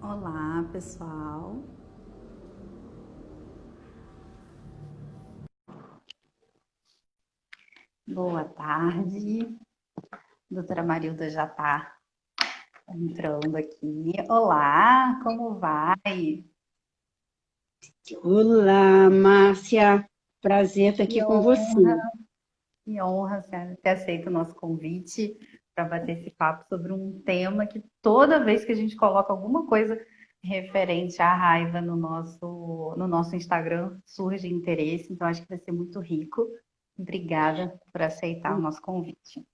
Olá, pessoal. Boa tarde. Doutora Marilda já está entrando aqui. Olá, como vai? Olá, Márcia. Prazer estar Que aqui com você. honra, que honra senhora, ter aceito o nosso convite para bater esse papo sobre um tema que toda vez que a gente coloca alguma coisa referente à raiva no nosso Instagram surge interesse, então acho que vai ser muito rico. Obrigada por aceitar o nosso convite.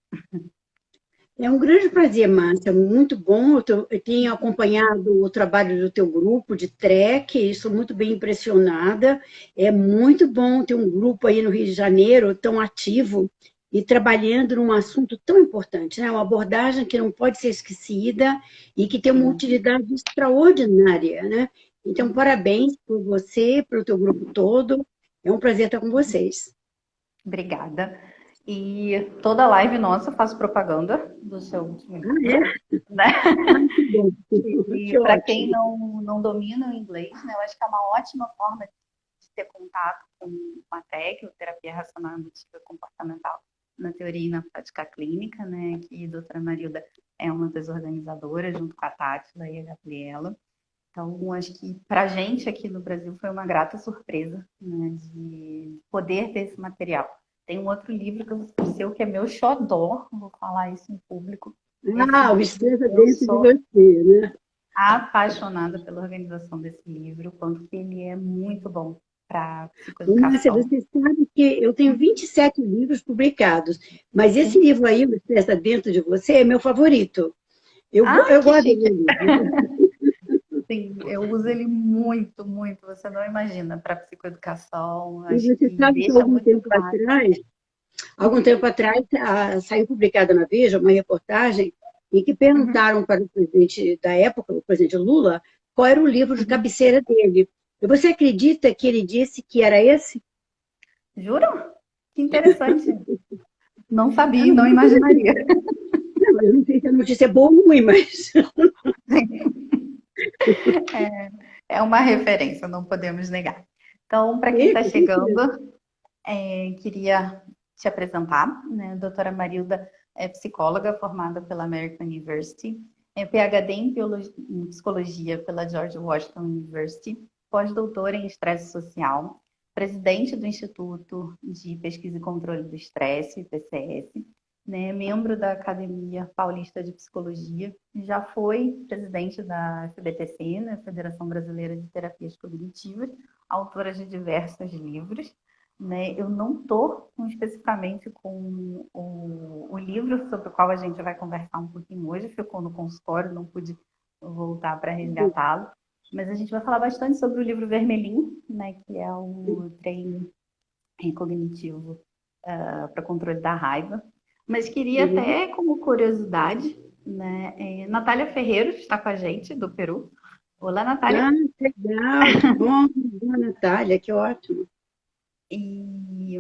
É um grande prazer, Márcia. Muito bom. Eu tenho acompanhado o trabalho do teu grupo de trek, e estou muito bem impressionada. É muito bom ter um grupo aí no Rio de Janeiro tão ativo e trabalhando num assunto tão importante, né? Uma abordagem que não pode ser esquecida e que tem uma Sim. utilidade extraordinária, né? Então, parabéns por você, pelo teu grupo todo. É um prazer estar com vocês. Obrigada. E toda live nossa faz propaganda do seu último Ah, livro, é? né? Ah, que bom. E Que para quem ótimo. não domina o inglês, né, eu acho que é uma ótima forma de ter contato com a TEC, Terapia Racional Emotiva Comportamental, na teoria e na prática clínica, né? Que a doutora Marilda é uma das organizadoras, junto com a Tátila e a Gabriela. Então, acho que para a gente aqui no Brasil foi uma grata surpresa, né, de poder ter esse material. Tem um outro livro que eu seu que é meu xodó, vou falar isso em público. Esse Ah, o livro, Estrela eu dentro de sou você, né? apaixonada pela organização desse livro, quanto que ele é muito bom para Ô, Márcia, psicoeducação. você sabe que eu tenho 27 livros publicados, mas esse Sim. livro aí, o Estrela dentro de você, é meu favorito. Ai, Eu que gosto de chique! ler livro. Sim, eu uso ele muito, muito. Você não imagina, para psicoeducação. E Acho você que sabe que deixa muito claro. algum tempo atrás, saiu publicada na Veja uma reportagem em que Uhum, perguntaram para o presidente da época, o presidente Lula, qual era o livro de uhum. cabeceira dele. E você acredita que ele disse que era esse? Juram? Que interessante. Não É sabia e não muito imaginaria. interessante. Não, eu não sei se a notícia é boa ou ruim, mas É uma referência, não podemos negar. Então, para quem é, está com certeza. chegando, queria te apresentar, né? A doutora Marilda é psicóloga formada pela American University, é PhD em psicologia pela George Washington University, pós-doutora em estresse social, presidente do Instituto de Pesquisa e Controle do Estresse, PCS, né? Membro da Academia Paulista de Psicologia, já foi presidente da FBTC, né? Federação Brasileira de Terapias Cognitivas, autora de diversos livros, né? Eu não estou especificamente com o livro sobre o qual a gente vai conversar um pouquinho hoje, ficou no consultório, não pude voltar para resgatá-lo, mas a gente vai falar bastante sobre o livro Vermelhinho, né, que é o treino cognitivo para controle da raiva. Mas queria Uhum. até, como curiosidade, né, Natália Ferreiro está com a gente, do Peru. Olá, Ah, Natália. que legal, que bom, Natália, que ótimo. E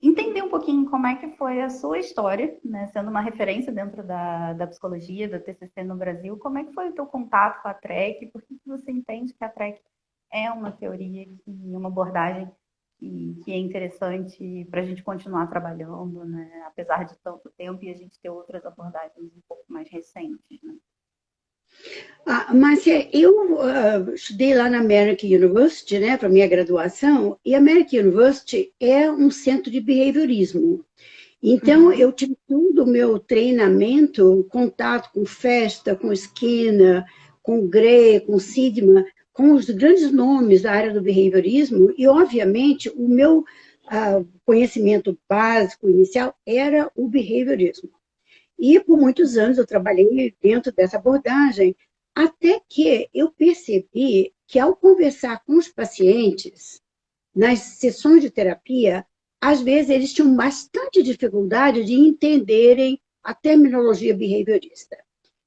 entender um pouquinho como é que foi a sua história, né, sendo uma referência dentro da psicologia, da TCC no Brasil, como é que foi o teu contato com a TREC, por que você entende que a TREC é uma teoria, uma abordagem que é interessante para a gente continuar trabalhando, né, apesar de tanto tempo e a gente ter outras abordagens um pouco mais recentes, né? Ah, Márcia, eu estudei lá na American University, né, para minha graduação, e a American University é um centro de behaviorismo. Então, eu Uhum, tive todo o meu treinamento, contato com Festa, com Skinner, com Gray, com Sigma, com os grandes nomes da área do behaviorismo, e, obviamente, o meu conhecimento básico, inicial, era o behaviorismo. E por muitos anos eu trabalhei dentro dessa abordagem, até que eu percebi que ao conversar com os pacientes, nas sessões de terapia, às vezes eles tinham bastante dificuldade de entenderem a terminologia behaviorista.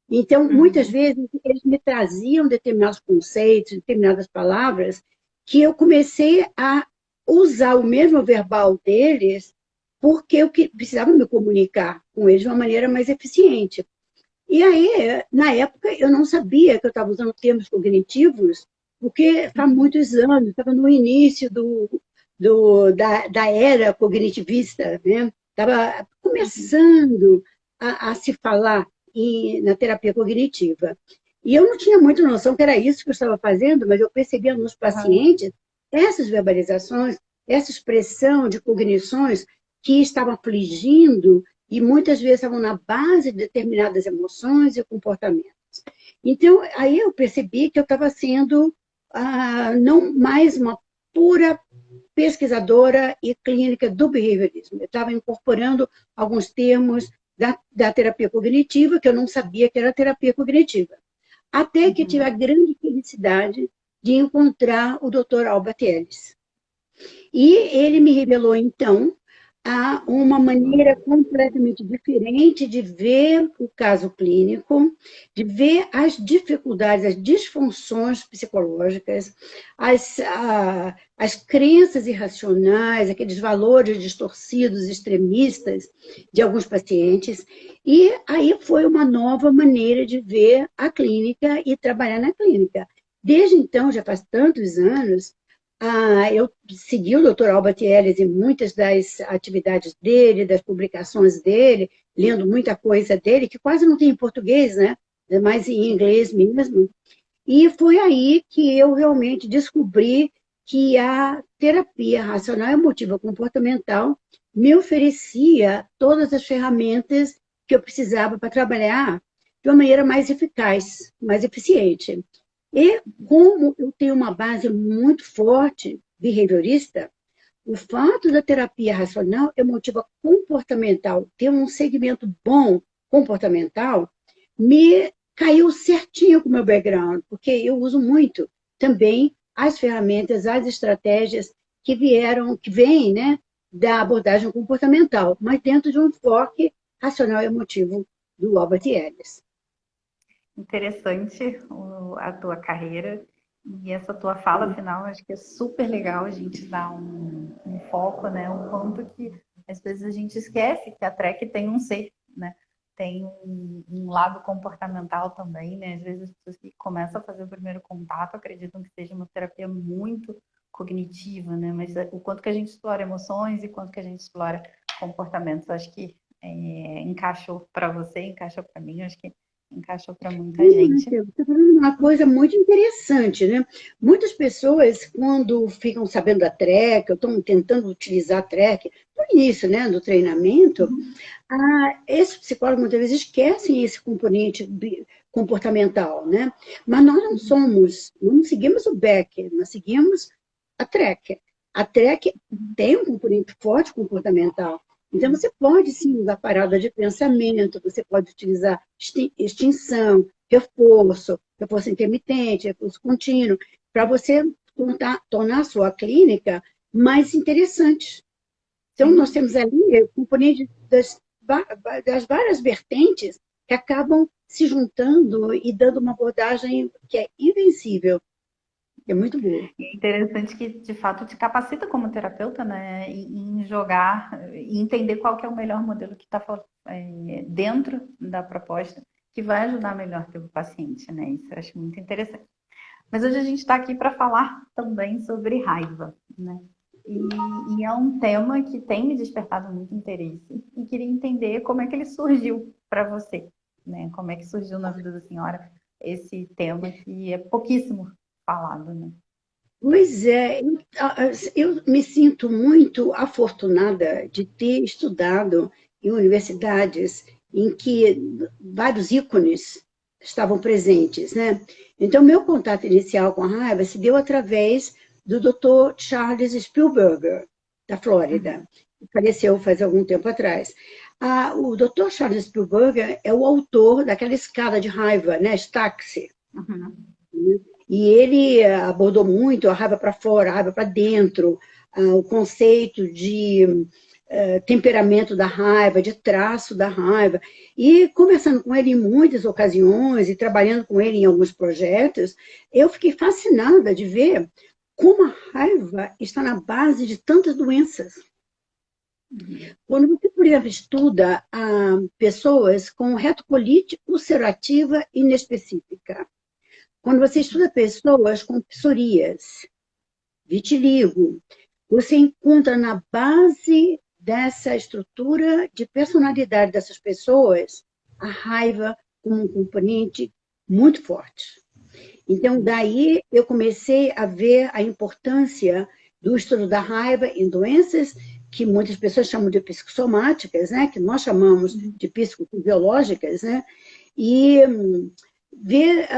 Então, muitas uhum, vezes, eles me traziam determinados conceitos, determinadas palavras, que eu comecei a usar o mesmo verbal deles, porque eu precisava me comunicar com eles de uma maneira mais eficiente. E aí, na época, eu não sabia que eu estava usando termos cognitivos, porque há muitos anos, estava no início da era cognitivista, né? Estava começando a se falar na terapia cognitiva. E eu não tinha muita noção que era isso que eu estava fazendo, mas eu percebia nos Aham. pacientes essas verbalizações, essa expressão de cognições que estavam afligindo e muitas vezes estavam na base de determinadas emoções e comportamentos. Então, aí eu percebi que eu estava sendo não mais uma pura pesquisadora e clínica do behaviorismo. Eu estava incorporando alguns termos da terapia cognitiva que eu não sabia que era terapia cognitiva. Até que tive a Uhum. grande felicidade de encontrar o Dr. Albert Ellis. E ele me revelou, então, uma maneira completamente diferente de ver o caso clínico, de ver as dificuldades, as disfunções psicológicas, as crenças irracionais, aqueles valores distorcidos, extremistas de alguns pacientes. E aí foi uma nova maneira de ver a clínica e trabalhar na clínica. Desde então, já faz tantos anos, eu segui o Dr. Albert Ellis em muitas das atividades dele, das publicações dele, lendo muita coisa dele, que quase não tem em português, né? É mais em inglês mesmo. E foi aí que eu realmente descobri que a terapia racional emotiva comportamental me oferecia todas as ferramentas que eu precisava para trabalhar de uma maneira mais eficaz, mais eficiente. E como eu tenho uma base muito forte behaviorista, o fato da terapia racional emotiva comportamental ter um segmento bom comportamental me caiu certinho com o meu background, porque eu uso muito também as ferramentas, as estratégias que vêm, né, da abordagem comportamental, mas dentro de um enfoque racional emotivo do Albert Ellis. Interessante a tua carreira e essa tua fala final, acho que é super legal a gente dar um foco, né? O quanto que às vezes a gente esquece que a Trek tem um ser, né? Tem um lado comportamental também, né? Às vezes as pessoas que começam a fazer o primeiro contato acreditam que seja uma terapia muito cognitiva, né? Mas o quanto que a gente explora emoções e quanto que a gente explora comportamentos, acho que encaixou para você, encaixou para mim, acho que encaixou para muita gente. Você está falando uma coisa muito interessante, né? Muitas pessoas, quando ficam sabendo da TREC, ou estão tentando utilizar a TREC, no início, né, do treinamento, esses psicólogos muitas vezes esquecem esse componente comportamental, né? Mas nós não seguimos o Beck, nós seguimos a TREC. A TREC tem um componente forte comportamental. Então, você pode sim usar parada de pensamento, você pode utilizar extinção, reforço intermitente, reforço contínuo, para você tornar a sua clínica mais interessante. Então, nós temos ali componentes das várias vertentes que acabam se juntando e dando uma abordagem que é invencível, que é muito boa. É interessante que, de fato, te capacita como terapeuta, né, em jogar, e entender qual que é o melhor modelo que está dentro da proposta, que vai ajudar melhor teu paciente, né? Isso eu acho muito interessante. Mas hoje a gente está aqui para falar também sobre raiva, né? E é um tema que tem me despertado muito interesse e queria entender como é que ele surgiu para você, né? Como é que surgiu na vida da senhora esse tema que é pouquíssimo falado, né? Pois é, eu me sinto muito afortunada de ter estudado em universidades em que vários ícones estavam presentes, né? Então, meu contato inicial com a raiva se deu através do Dr. Charles Spielberger, da Flórida, que faleceu faz algum tempo atrás. O Dr. Charles Spielberger é o autor daquela escala de raiva, né? Staxi. Uhum. E ele abordou muito a raiva para fora, a raiva para dentro, o conceito de temperamento da raiva, de traço da raiva. E conversando com ele em muitas ocasiões e trabalhando com ele em alguns projetos, eu fiquei fascinada de ver como a raiva está na base de tantas doenças. Uhum. Quando você, por exemplo, estuda pessoas com retocolite ulcerativa inespecífica, quando você estuda pessoas com psoríase, vitiligo, você encontra na base dessa estrutura de personalidade dessas pessoas a raiva como um componente muito forte. Então, daí eu comecei a ver a importância do estudo da raiva em doenças que muitas pessoas chamam de psicossomáticas, né? Que nós chamamos de psicofisiológicas, né? E ver,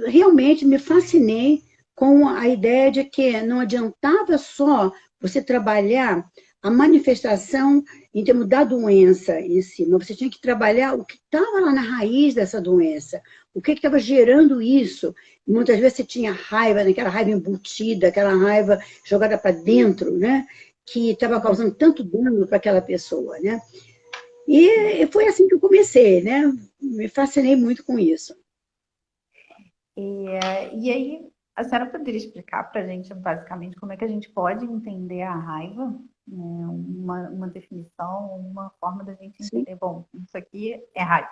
realmente me fascinei com a ideia de que não adiantava só você trabalhar a manifestação em termos da doença em si, mas você tinha que trabalhar o que estava lá na raiz dessa doença, o que estava gerando isso. E muitas vezes você tinha raiva, aquela raiva embutida, aquela raiva jogada para dentro, né? Que estava causando tanto dano para aquela pessoa, né? E foi assim que eu comecei, né? Me fascinei muito com isso. E aí, a senhora poderia explicar para a gente, basicamente, como é que a gente pode entender a raiva? Né? Uma definição, uma forma da gente Sim. entender, bom, isso aqui é raiva.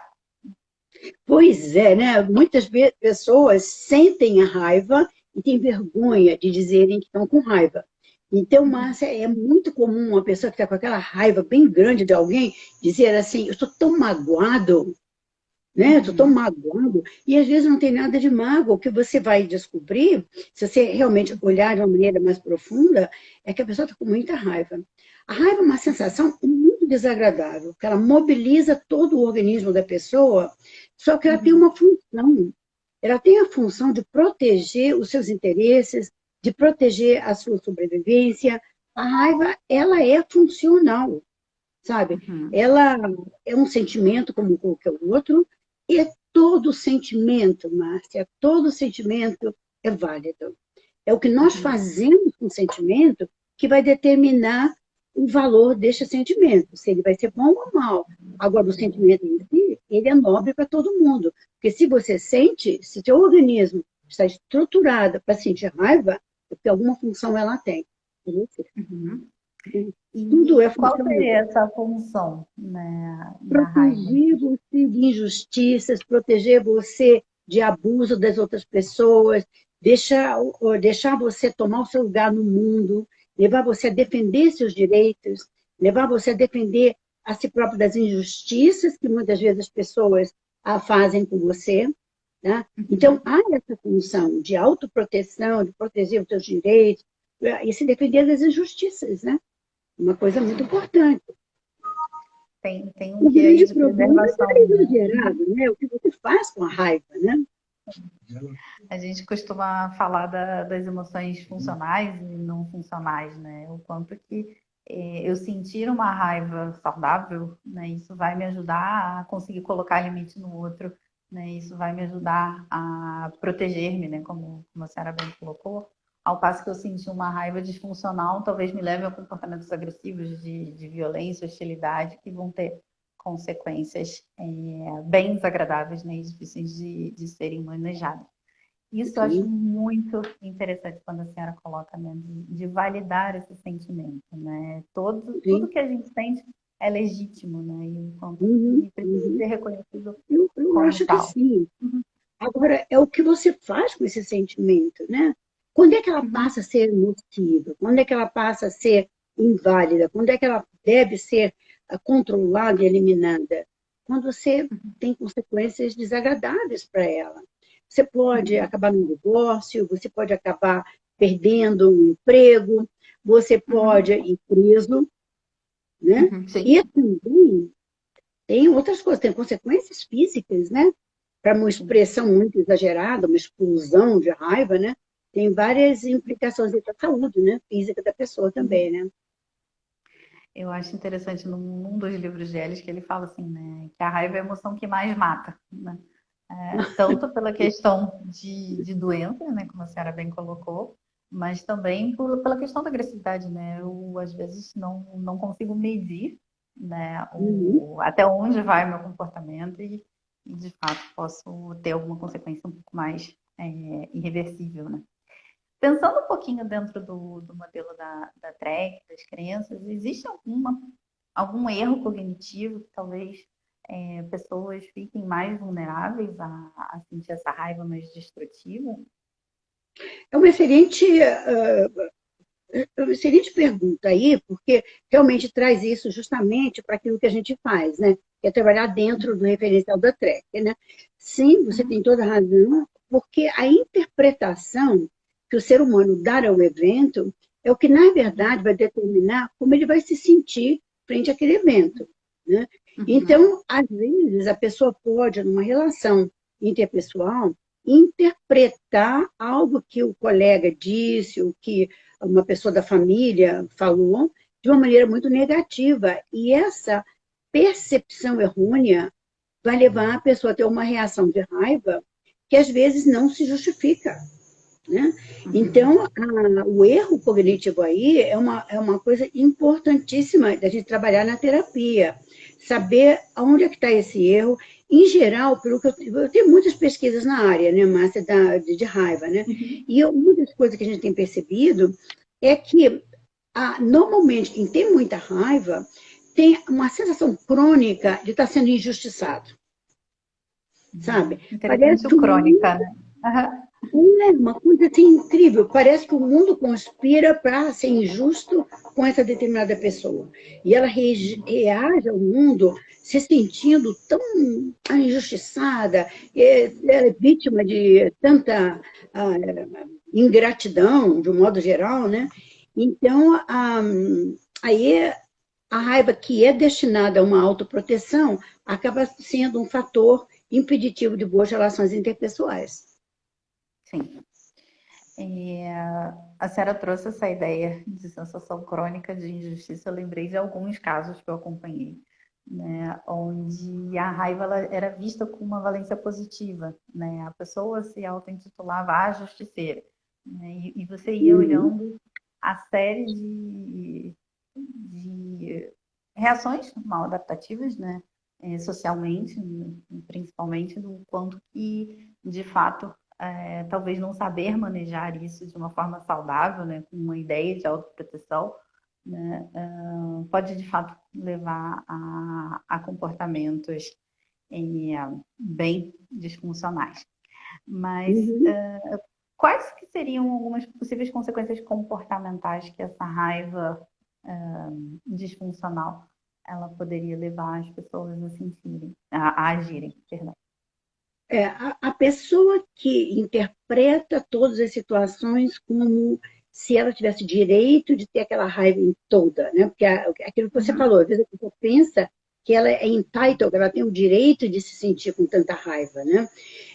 Pois é, né? Muitas pessoas sentem a raiva e têm vergonha de dizerem que estão com raiva. Então, Márcia, é muito comum uma pessoa que está com aquela raiva bem grande de alguém dizer assim: eu estou tão magoado, né? Estou tão Uhum. magoado. E às vezes não tem nada de mágoa. O que você vai descobrir, se você realmente olhar de uma maneira mais profunda, é que a pessoa está com muita raiva. A raiva é uma sensação muito desagradável, porque ela mobiliza todo o organismo da pessoa, só que ela tem Uhum. uma função. Ela tem a função de proteger os seus interesses, de proteger a sua sobrevivência. A raiva, ela é funcional, sabe? Uhum. Ela é um sentimento como qualquer outro, e todo sentimento, Márcia, todo sentimento é válido. É o que nós Uhum. fazemos com o sentimento que vai determinar o valor deste sentimento, se ele vai ser bom ou mal. Agora, o sentimento em si, ele é nobre para todo mundo. Porque se você sente, se seu organismo está estruturado para sentir raiva, é porque alguma função ela tem. Uhum. Tudo é E qual funcional. seria essa função, né, da raiva? Proteger você de injustiças, proteger você de abuso das outras pessoas, deixar você tomar o seu lugar no mundo, levar você a defender seus direitos, levar você a defender a si próprio das injustiças que muitas vezes as pessoas fazem com você. Né? Então, Uhum. há essa função de autoproteção, de proteger os seus direitos e se defender das injustiças, né? Uma coisa muito importante. Tem um O quê aí grande de problema é que é preservação, né? exagerado, né? O que você faz com a raiva, né? A gente costuma falar das emoções funcionais e não funcionais, né? O quanto que eu sentir uma raiva saudável, né? Isso vai me ajudar a conseguir colocar limite no outro, né? Isso vai me ajudar a proteger-me, né? Como a senhora bem colocou. Ao passo que eu sentir uma raiva disfuncional, talvez me leve a comportamentos agressivos de violência, hostilidade, que vão ter consequências bem desagradáveis, né? E difíceis de serem manejadas. Isso eu acho Sim, muito interessante quando a senhora coloca, né, de validar esse sentimento, né? Tudo sim. que a gente sente é legítimo, né? E o quanto Uhum, que precisa uhum. ser reconhecido Eu como acho que tal. sim. Uhum. Agora, é o que você faz com esse sentimento, né? Quando é que ela Uhum. passa a ser nociva? Quando é que ela passa a ser inválida? Quando é que ela deve ser controlada e eliminada? Quando você tem consequências desagradáveis para ela. Você pode Uhum. acabar no divórcio, você pode acabar perdendo um emprego, você pode Uhum. ir preso, né? Uhum. Sim. E também tem outras coisas, tem consequências físicas, né? Para uma Sim. expressão muito exagerada, uma explosão de raiva, né? Tem várias implicações para a saúde, né? Física da pessoa Uhum. também, né? Eu acho interessante num dos livros deles que ele fala assim, né, que a raiva é a emoção que mais mata, né? Tanto pela questão de doença, né, como a senhora bem colocou, mas também pela questão da agressividade, né? Eu, às vezes, não consigo medir, né, Uhum. até onde vai o meu comportamento e, de fato, posso ter alguma consequência um pouco mais irreversível, né? Pensando um pouquinho dentro do modelo da TREC, das crenças, existe alguma algum erro cognitivo que talvez pessoas fiquem mais vulneráveis a sentir essa raiva mais destrutiva? É uma excelente pergunta aí, porque realmente traz isso justamente para aquilo que a gente faz, né? Que é trabalhar dentro do referencial da Tracker, né? Sim, você Uhum. tem toda a razão, porque a interpretação que o ser humano dá ao evento é o que, na verdade, vai determinar como ele vai se sentir frente àquele evento, né? Uhum. Então, às vezes, a pessoa pode, numa relação interpessoal, interpretar algo que o colega disse, o que uma pessoa da família falou, de uma maneira muito negativa. E essa percepção errônea vai levar a pessoa a ter uma reação de raiva que às vezes não se justifica. Né? Uhum. Então, o erro cognitivo aí é uma coisa importantíssima da gente trabalhar na terapia. Saber onde é que está esse erro. Em geral, pelo que eu tenho muitas pesquisas na área, né, Márcia, de raiva, né? Uhum. E uma das coisas que a gente tem percebido é que, normalmente, quem tem muita raiva tem uma sensação crônica de estar sendo injustiçado, sabe? Parece Interessante que o o crônica, né? Aham. é uma coisa assim, incrível. Parece que o mundo conspira para ser injusto com essa determinada pessoa. E ela reage ao mundo se sentindo tão injustiçada, ela é vítima de tanta ingratidão, de um modo geral, né? Então, aí a raiva que é destinada a uma autoproteção acaba sendo um fator impeditivo de boas relações interpessoais. Sim. É, a senhora trouxe essa ideia de sensação crônica de injustiça. Eu lembrei de alguns casos que eu acompanhei, né, onde a raiva ela era vista com uma valência positiva, né? A pessoa se auto-intitulava a justiceira, né? E você ia Uhum. olhando a série de reações mal adaptativas, né? Socialmente, principalmente, do quanto que, de fato, talvez não saber manejar isso de uma forma saudável, né, com uma ideia de autoproteção, né, pode de fato levar a comportamentos bem disfuncionais. Mas Uhum. quais que seriam algumas possíveis consequências comportamentais que essa raiva disfuncional ela poderia levar as pessoas a sentirem, a agirem, perdão. A pessoa que interpreta todas as situações como se ela tivesse direito de ter aquela raiva em toda, né? Porque aquilo que você Uhum. falou, às vezes a pessoa pensa que ela é entitled, ela tem o direito de se sentir com tanta raiva, né?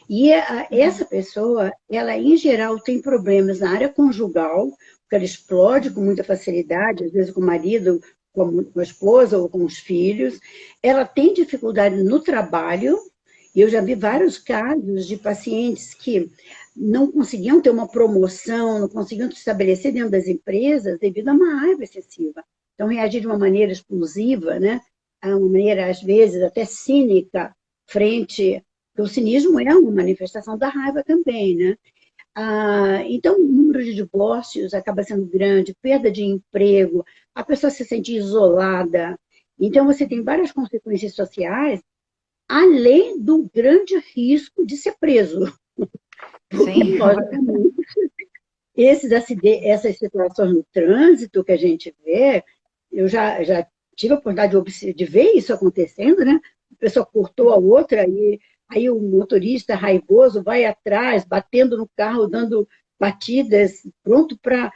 E essa Uhum. pessoa, ela em geral tem problemas na área conjugal, porque ela explode com muita facilidade, às vezes com o marido, com a esposa ou com os filhos. Ela tem dificuldade no trabalho, e eu já vi vários casos de pacientes que não conseguiam ter uma promoção, não conseguiam se estabelecer dentro das empresas devido a uma raiva excessiva. Então, reagir de uma maneira explosiva, né? Uma maneira, às vezes, até cínica, frente. Porque o cinismo é uma manifestação da raiva também, né? Então, o número de divórcios acaba sendo grande, perda de emprego, a pessoa se sente isolada. Então, você tem várias consequências sociais além do grande risco de ser preso. Porque, Sim. logicamente, essas situações no trânsito que a gente vê, eu já tive a oportunidade de ver isso acontecendo, né? A pessoa cortou a outra e aí o motorista raivoso vai atrás, batendo no carro, dando batidas, pronto para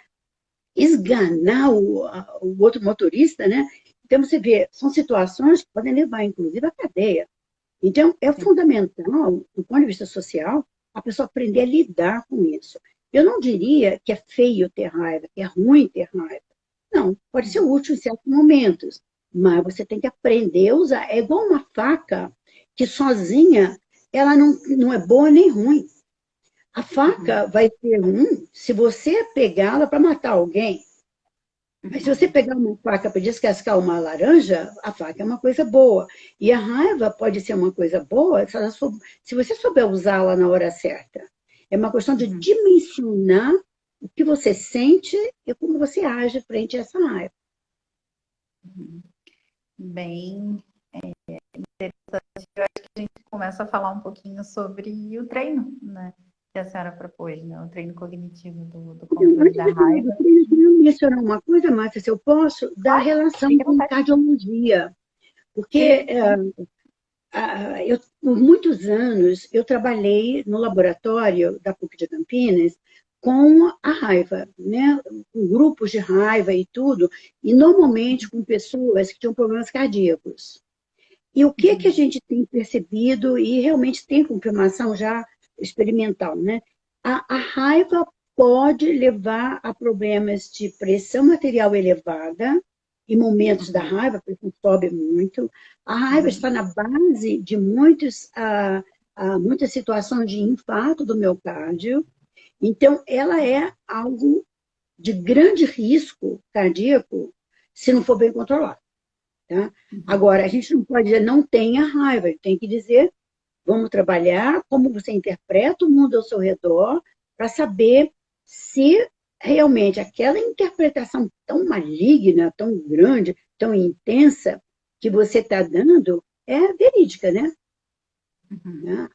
esganar o outro motorista, né? Então, você vê, são situações que podem levar, inclusive, à cadeia. Então, é Sim. fundamental, do ponto de vista social, a pessoa aprender a lidar com isso. Eu não diria que é feio ter raiva, que é ruim ter raiva. Não, pode ser útil em certos momentos, mas você tem que aprender a usar. É igual uma faca que sozinha ela não é boa nem ruim. A faca Uhum. vai ser ruim se você pegá-la para matar alguém. Mas se você Uhum. pegar uma faca para descascar uma laranja, a faca é uma coisa boa. E a raiva pode ser uma coisa boa se você souber usá-la na hora certa. É uma questão de Uhum. dimensionar o que você sente e como você age frente a essa raiva. Uhum. bem interessante. Eu acho que a gente começa a falar um pouquinho sobre o treino, né? Que a senhora propôs, né? O treino cognitivo do controle da raiva. Eu queria mencionar uma coisa, Márcia, se eu posso, da Claro, relação fique à com vontade. cardiologia. Porque Sim. por muitos anos eu trabalhei no laboratório da PUC de Campinas com a raiva, né? Com grupos de raiva e tudo, e normalmente com pessoas que tinham problemas cardíacos. E o que a gente tem percebido, e realmente tem confirmação já experimental, né? A raiva pode levar a problemas de pressão arterial elevada, em momentos da raiva, a pressão sobe muito. A raiva está na base de muitas situações de infarto do miocárdio. Então, ela é algo de grande risco cardíaco se não for bem controlado. Tá? Agora, a gente não pode dizer não tenha raiva, tem que dizer vamos trabalhar como você interpreta o mundo ao seu redor para saber se realmente aquela interpretação tão maligna, tão grande, tão intensa que você está dando é verídica, né?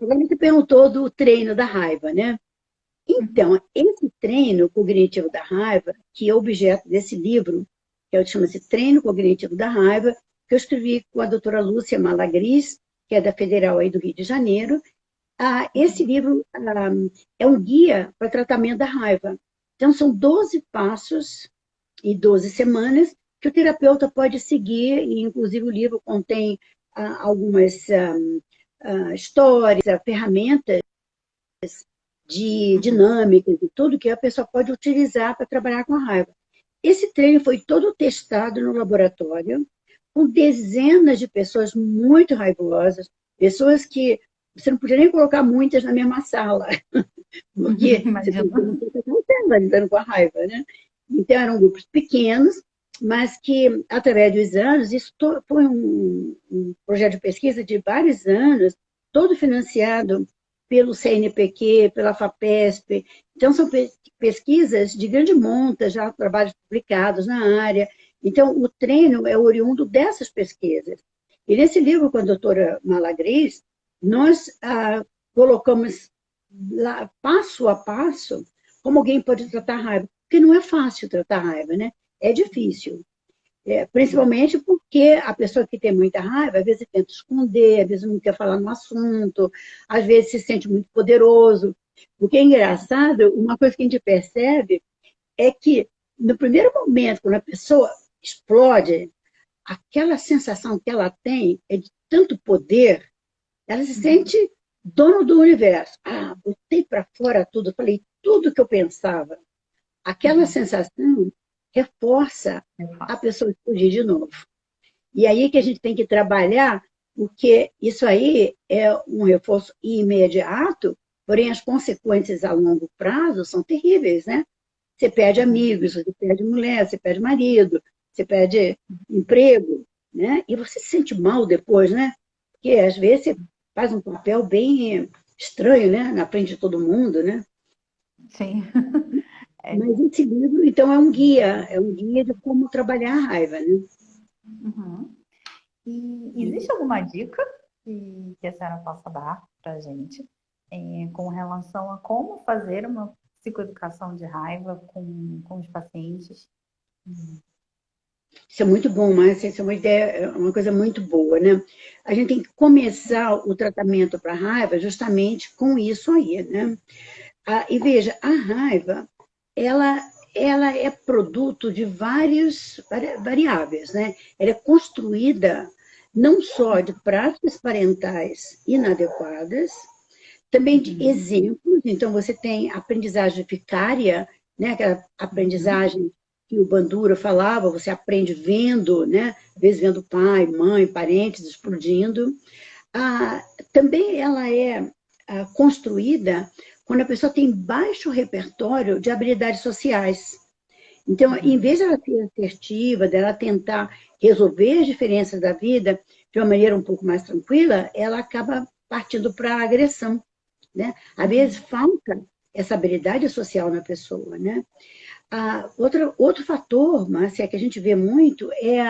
Agora você perguntou do treino da raiva, né? Então, esse treino cognitivo da raiva, que é objeto desse livro, que chama-se Treino Cognitivo da Raiva, que eu escrevi com a doutora Lúcia Malagris, que é da Federal aí do Rio de Janeiro. Esse livro é um guia para tratamento da raiva. Então, são 12 passos e 12 semanas que o terapeuta pode seguir, e inclusive o livro contém algumas histórias, ferramentas de dinâmicas e tudo que a pessoa pode utilizar para trabalhar com a raiva. Esse treino foi todo testado no laboratório, com dezenas de pessoas muito raivosas, pessoas que você não podia nem colocar muitas na mesma sala, porque você tem que ter uma certa lidando com a raiva, né? Então, eram grupos pequenos, mas que, através dos anos, isso foi um projeto de pesquisa de vários anos, todo financiado pelo CNPq, pela FAPESP. Então, são pesquisas de grande monta, já trabalhos publicados na área. Então, o treino é oriundo dessas pesquisas. E nesse livro com a doutora Malagris, nós colocamos lá, passo a passo, como alguém pode tratar raiva. Porque não é fácil tratar raiva, né? É difícil. Principalmente porque a pessoa que tem muita raiva, às vezes tenta esconder, às vezes não quer falar no assunto, às vezes se sente muito poderoso. O que é engraçado, uma coisa que a gente percebe é que no primeiro momento, quando a pessoa explode, aquela sensação que ela tem é de tanto poder, ela se sente dono do universo. Botei para fora tudo, falei tudo que eu pensava. Aquela sensação reforça a pessoa explodir de novo. E aí que a gente tem que trabalhar, porque isso aí é um reforço imediato, porém as consequências a longo prazo são terríveis, né? Você perde amigos, você perde mulher, você perde marido, você perde emprego, né? E você se sente mal depois, né? Porque às vezes você faz um papel bem estranho, né? Na frente de todo mundo, né? Sim. Mas esse livro, então, é um guia de como trabalhar a raiva, né? E existe alguma dica que a senhora possa dar para a gente com relação a como fazer uma psicoeducação de raiva com os pacientes? Isso é muito bom, Márcia, isso é uma ideia, é uma coisa muito boa, né? A gente tem que começar o tratamento para a raiva justamente com isso aí, né? E veja, a raiva, ela é produto de várias variáveis, né? Ela é construída não só de práticas parentais inadequadas, também de exemplos. Então, você tem aprendizagem vicária, né? Aquela aprendizagem que o Bandura falava, você aprende vendo, né? Às vezes vendo pai, mãe, parentes explodindo. Também ela é construída quando a pessoa tem baixo repertório de habilidades sociais. Então, em vez de ela ser assertiva, dela tentar resolver as diferenças da vida de uma maneira um pouco mais tranquila, ela acaba partindo para a agressão, né? Às vezes falta essa habilidade social na pessoa, né? Outro fator, Márcia, que a gente vê muito é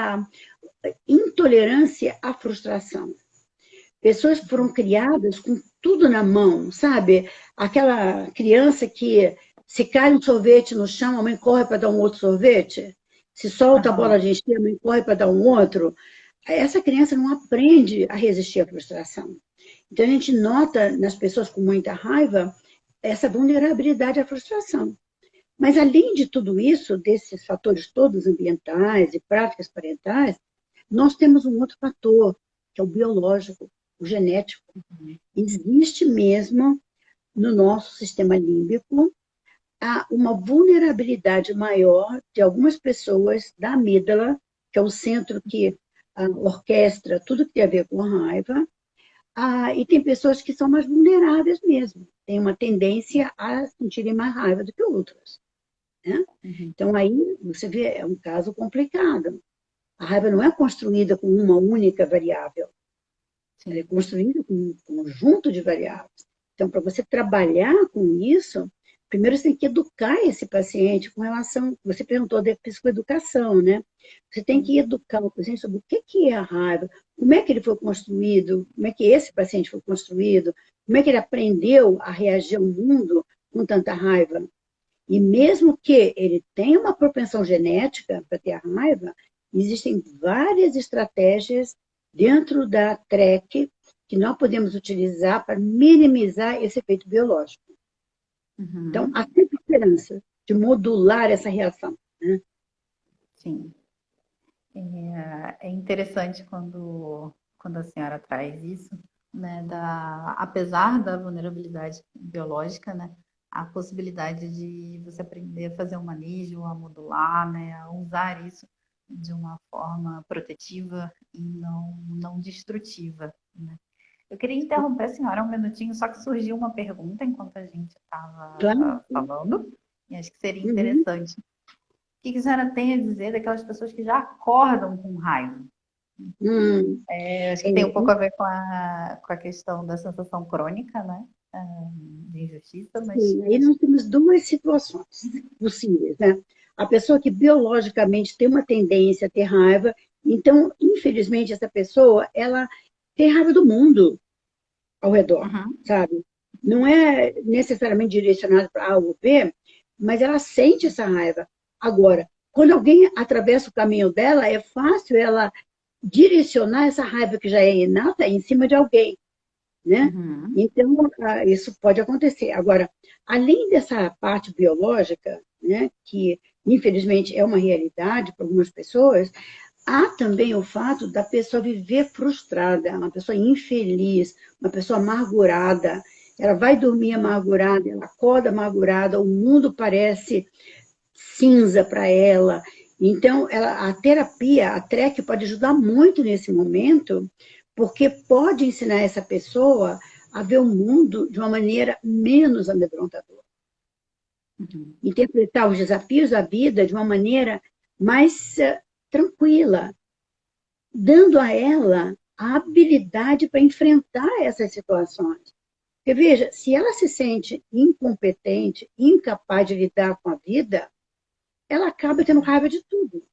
intolerância à frustração. Pessoas que foram criadas com tudo na mão, sabe? Aquela criança que se cai um sorvete no chão, a mãe corre para dar um outro sorvete. Se solta a bola Aham. de encher, a mãe corre para dar um outro. Essa criança não aprende a resistir à frustração. Então, a gente nota nas pessoas com muita raiva essa vulnerabilidade à frustração. Mas, além de tudo isso, desses fatores todos ambientais e práticas parentais, nós temos um outro fator, que é o biológico, o genético. Existe mesmo no nosso sistema límbico uma vulnerabilidade maior de algumas pessoas da amígdala, que é o centro que orquestra tudo que tem a ver com a raiva, e tem pessoas que são mais vulneráveis mesmo, têm uma tendência a sentirem mais raiva do que outras. Né? Uhum. Então, aí, você vê, é um caso complicado. A raiva não é construída com uma única variável, ela é Sim. construída com um conjunto de variáveis. Então, para você trabalhar com isso, primeiro você tem que educar esse paciente com relação. Você perguntou da psicoeducação, né? Você tem Sim. que educar o paciente sobre o que é a raiva, como é que ele foi construído, como é que esse paciente foi construído, como é que ele aprendeu a reagir ao mundo com tanta raiva. E mesmo que ele tenha uma propensão genética para ter a raiva, existem várias estratégias dentro da TREC que nós podemos utilizar para minimizar esse efeito biológico. Então, há Uhum. sempre esperança de modular essa reação. Né? Sim. É interessante quando a senhora traz isso, né, apesar da vulnerabilidade biológica, né, a possibilidade de você aprender a fazer um manejo, a modular, né, a usar isso de uma forma protetiva e não destrutiva, né. Eu queria interromper a senhora um minutinho, só que surgiu uma pergunta enquanto a gente Claro. estava falando, e acho que seria Uhum. interessante. O que a senhora tem a dizer daquelas pessoas que já acordam com raiva? Hum. Acho que tem um É, pouco a ver com a questão da sensação crônica, né? De injustiça, mas sim, aí acho nós temos duas situações possíveis, né? A pessoa que biologicamente tem uma tendência a ter raiva, então, infelizmente, essa pessoa, ela tem raiva do mundo ao que. redor, Uhum, sabe? Não é necessariamente direcionado para A ou B, mas ela sente essa raiva. Agora, quando alguém atravessa o caminho dela, é fácil ela direcionar essa raiva que já é inata em cima de alguém, né? uhum, Então, isso pode acontecer. Agora, além dessa parte biológica, né, que infelizmente é uma realidade para algumas pessoas, há também o fato da pessoa viver frustrada, uma pessoa infeliz, uma pessoa amargurada. Ela vai dormir amargurada, ela acorda amargurada, o mundo parece cinza para ela. Então, a terapia, a TREC, pode ajudar muito nesse momento, porque pode ensinar essa pessoa a ver o mundo de uma maneira menos amedrontadora. uhum. Interpretar os desafios da vida de uma maneira mais tranquila, dando a ela a habilidade para enfrentar essas situações. Porque, veja, se ela se sente incompetente, incapaz de lidar com a vida, ela acaba tendo raiva de tudo,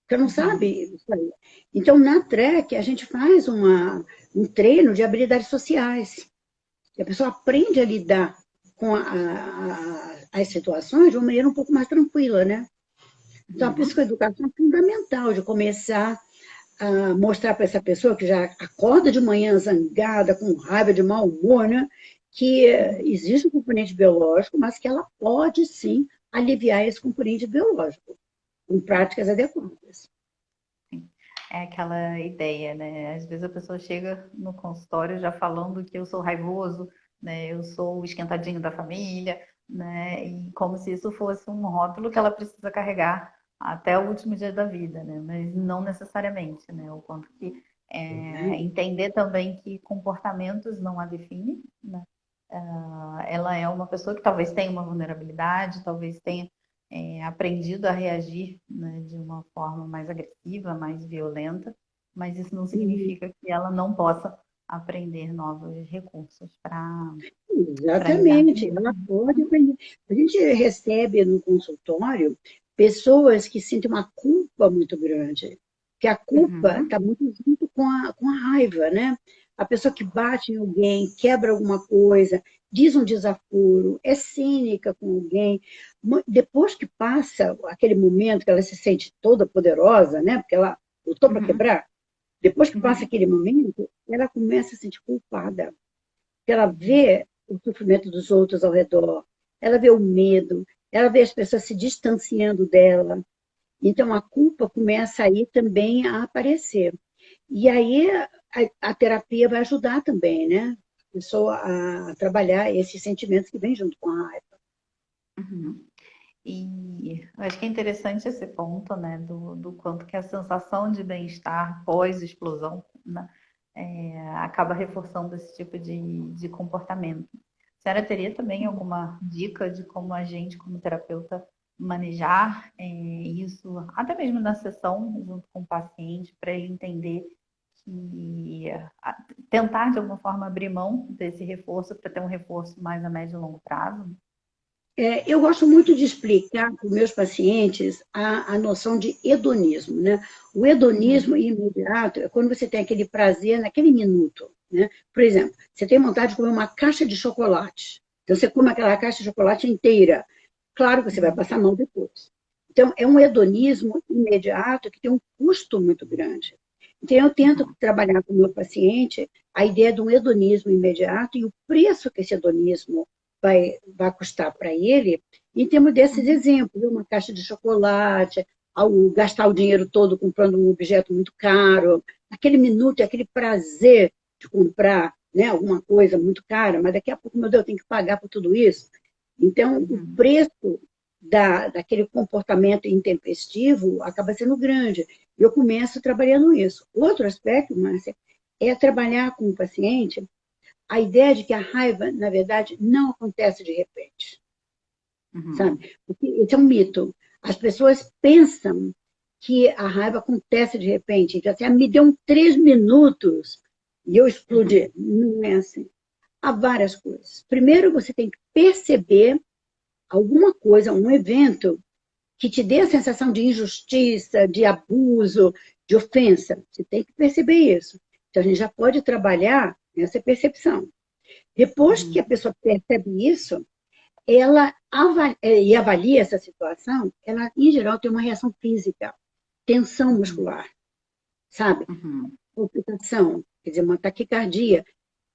porque não Uhum. sabe isso aí. Então, na TREC, a gente faz um treino de habilidades sociais. E a pessoa aprende a lidar com as situações de uma maneira um pouco mais tranquila, né? Então, a Uhum. psicoeducação é fundamental de começar a mostrar para essa pessoa que já acorda de manhã zangada, com raiva, de mau humor, né? Que existe um componente biológico, mas que ela pode sim aliviar esse componente biológico com práticas adequadas. É aquela ideia, né? Às vezes a pessoa chega no consultório já falando que eu sou raivoso, né? Eu sou o esquentadinho da família, né? E como se isso fosse um rótulo que ela precisa carregar até o último dia da vida, né? Mas não necessariamente, né? O quanto que entender também que comportamentos não a definem, né? Ela é uma pessoa que talvez tenha uma vulnerabilidade, talvez tenha aprendido a reagir, né, de uma forma mais agressiva, mais violenta, mas isso não E, significa que ela não possa aprender novos recursos para lidar com exatamente, isso. ela pode aprender. A gente recebe no consultório pessoas que sentem uma culpa muito grande, Porque a culpa Uhum. está muito junto com a raiva, né? A pessoa que bate em alguém, quebra alguma coisa, diz um desaforo, é cínica com alguém. Depois que passa aquele momento que ela se sente toda poderosa, né? Porque ela lutou para Uhum. quebrar. Depois que passa Uhum. aquele momento, ela começa a se sentir culpada. Ela Uhum. vê o sofrimento dos outros ao redor, ela vê o medo, ela vê as pessoas se distanciando dela. Então, a culpa começa aí também a aparecer. E aí a terapia vai ajudar também, né? A pessoa a trabalhar esses sentimentos que vêm junto com a raiva. Uhum. E eu acho que é interessante esse ponto, né, do quanto que a sensação de bem-estar pós-explosão, né, acaba reforçando esse tipo de comportamento. A senhora teria também alguma dica de como a gente, como terapeuta, manejar isso, até mesmo na sessão, junto com o paciente, para ele entender que tentar, de alguma forma, abrir mão desse reforço para ter um reforço mais a médio e longo prazo? Eu gosto muito de explicar para os meus pacientes a noção de hedonismo, né? O hedonismo Uhum. imediato é quando você tem aquele prazer naquele minuto, né? Por exemplo, você tem vontade de comer uma caixa de chocolate. Então, você come aquela caixa de chocolate inteira. Claro que você vai Uhum. passar mal depois. Então, é um hedonismo imediato que tem um custo muito grande. Então, eu tento Uhum. trabalhar com o meu paciente a ideia de um hedonismo imediato e o preço que esse hedonismo vai custar para ele, em termos desses Uhum. exemplos, uma caixa de chocolate, ao gastar o dinheiro todo comprando um objeto muito caro, aquele minuto, aquele prazer de comprar, né, alguma coisa muito cara, mas daqui a pouco, meu Deus, eu tenho que pagar por tudo isso. Então, o Uhum. preço daquele comportamento intempestivo acaba sendo grande. Eu começo trabalhando isso. Outro aspecto, Márcia, é trabalhar com o paciente a ideia de que a raiva, na verdade, não acontece de repente, Uhum. sabe? Porque esse é um mito. As pessoas pensam que a raiva acontece de repente. Então, assim, me deu 3 minutos e eu Uhum. explodi. Não é assim. Há várias coisas. Primeiro, você tem que perceber alguma coisa, um evento que te dê a sensação de injustiça, de abuso, de ofensa. Você tem que perceber isso. Então, a gente já pode trabalhar nessa percepção. Depois que a Uhum. pessoa percebe isso, ela e avalia essa situação, ela, em geral, tem uma reação física, tensão Uhum. muscular, sabe? Uhum. Palpitação, quer dizer, uma taquicardia.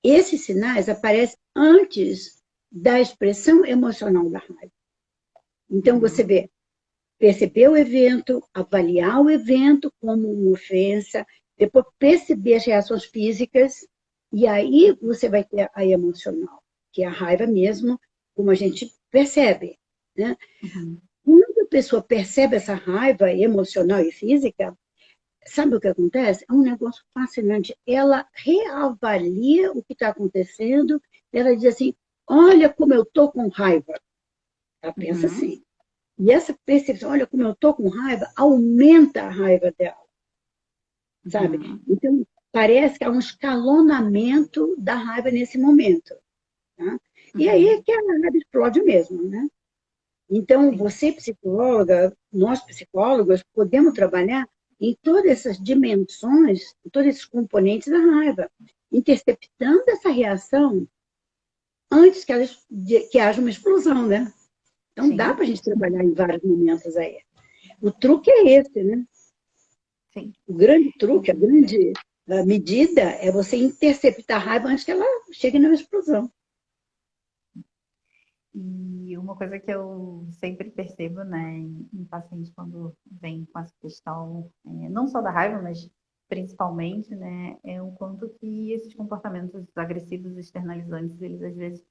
Esses sinais aparecem antes da expressão emocional da raiva. Então, você Uhum. vê, perceber o evento, avaliar o evento como uma ofensa, depois perceber as reações físicas, e aí você vai ter a emocional, que é a raiva mesmo, como a gente percebe. Né? Uhum. Quando a pessoa percebe essa raiva emocional e física, sabe o que acontece? É um negócio fascinante. Ela reavalia o que está acontecendo, ela diz assim: olha como eu estou com raiva. Ela pensa Uhum. assim. E essa percepção, olha como eu estou com raiva, aumenta a raiva dela, sabe? Uhum. Então, parece que há um escalonamento da raiva nesse momento. Tá? E aí é Uhum. que a raiva explode mesmo, né? Então, Sim. você, psicóloga, nós, psicólogos, podemos trabalhar em todas essas dimensões, em todos esses componentes da raiva, interceptando essa reação antes que haja uma explosão, né? Então, dá Sim. para a gente trabalhar em vários momentos aí. O truque é esse, né? Sim. O grande truque, a grande medida é você interceptar a raiva antes que ela chegue na explosão. E uma coisa que eu sempre percebo, né, em pacientes quando vem com essa questão, não só da raiva, mas principalmente, né, é o quanto que esses comportamentos agressivos externalizantes, eles às vezes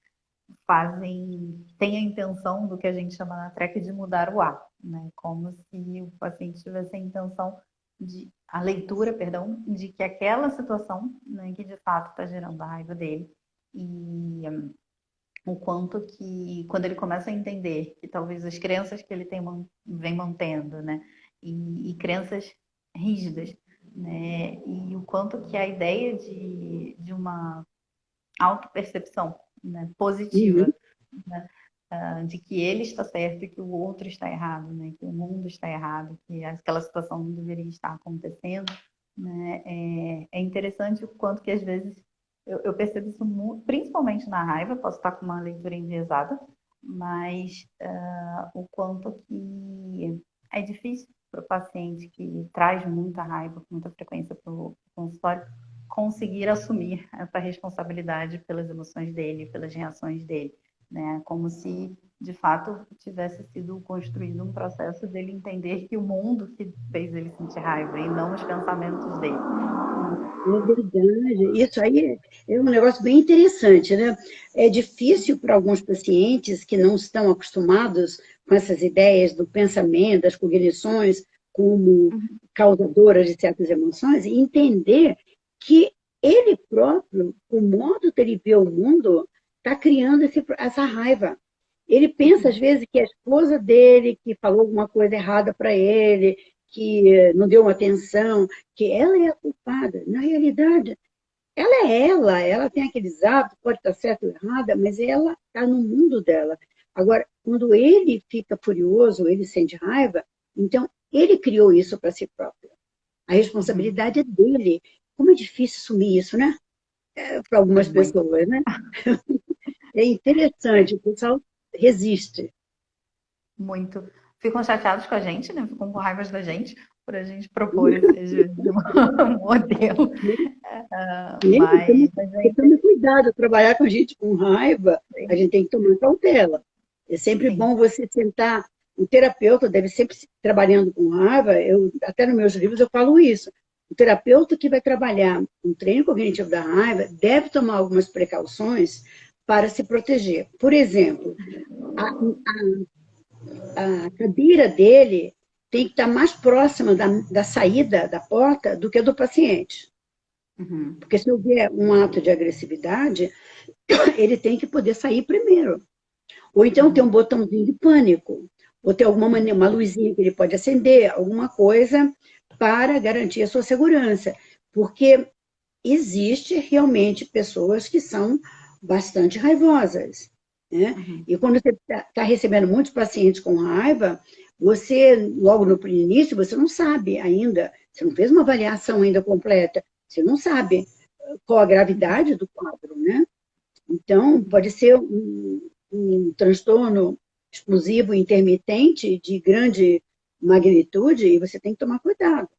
têm a intenção do que a gente chama na TREC de mudar o ar, né, como se o paciente tivesse a intenção a leitura, perdão, de que aquela situação, né, que de fato está gerando a raiva dele, e o quanto que, quando ele começa a entender que talvez as crenças que ele vem mantendo, né, e crenças rígidas, né, e o quanto que a ideia de uma autopercepção, né, Uhum. positiva, né, de que ele está certo e que o outro está errado, né? Que o mundo está errado, que aquela situação não deveria estar acontecendo, né? É interessante o quanto que às vezes eu percebo isso muito, principalmente na raiva, posso estar com uma leitura enviesada, mas o quanto que é difícil para o paciente que traz muita raiva, com muita frequência para o consultório, conseguir assumir essa responsabilidade pelas emoções dele, pelas reações dele, né? Como se, de fato, tivesse sido construído um processo dele entender que o mundo que fez ele sentir raiva e não os pensamentos dele. É verdade. Isso aí é um negócio bem interessante, né? É difícil para alguns pacientes que não estão acostumados com essas ideias do pensamento, das cognições, como causadoras de certas emoções, entender que ele próprio, o modo que ele vê o mundo, está criando essa raiva. Ele pensa, às vezes, que a esposa dele, que falou alguma coisa errada para ele, que não deu uma atenção, que ela é a culpada. Na realidade, ela tem aqueles hábitos, pode estar certo ou errada, mas ela está no mundo dela. Agora, quando ele fica furioso, ele sente raiva, então ele criou isso para si próprio. A responsabilidade é dele. Como é difícil assumir isso, né? Para É algumas muito, pessoas, né? É interessante, o pessoal resiste. muito. Ficam chateados com a gente, né? Ficam com raivas da gente, por a gente propor esse modelo. Gente, Mas é tome cuidado, trabalhar com gente com raiva, a gente tem que tomar cautela. É sempre sim. bom você sentar. O terapeuta deve sempre trabalhando com raiva. Até nos meus livros eu falo isso. O terapeuta que vai trabalhar um treino cognitivo da raiva deve tomar algumas precauções para se proteger. Por exemplo, a, a cadeira dele tem que estar mais próxima da saída da porta do que a do paciente. Uhum. Porque se houver um ato de agressividade, ele tem que poder sair primeiro. Ou então ter um botãozinho de pânico, ou ter alguma maneira, uma luzinha que ele pode acender, alguma coisa para garantir a sua segurança. Porque existe realmente pessoas que são bastante raivosas. Né? Uhum. E quando você está recebendo muitos pacientes com raiva, você, logo no início, você não sabe ainda, você não fez uma avaliação ainda completa, você não sabe qual a gravidade do quadro, né? Então, pode ser um transtorno explosivo intermitente de grande magnitude e você tem que tomar cuidado.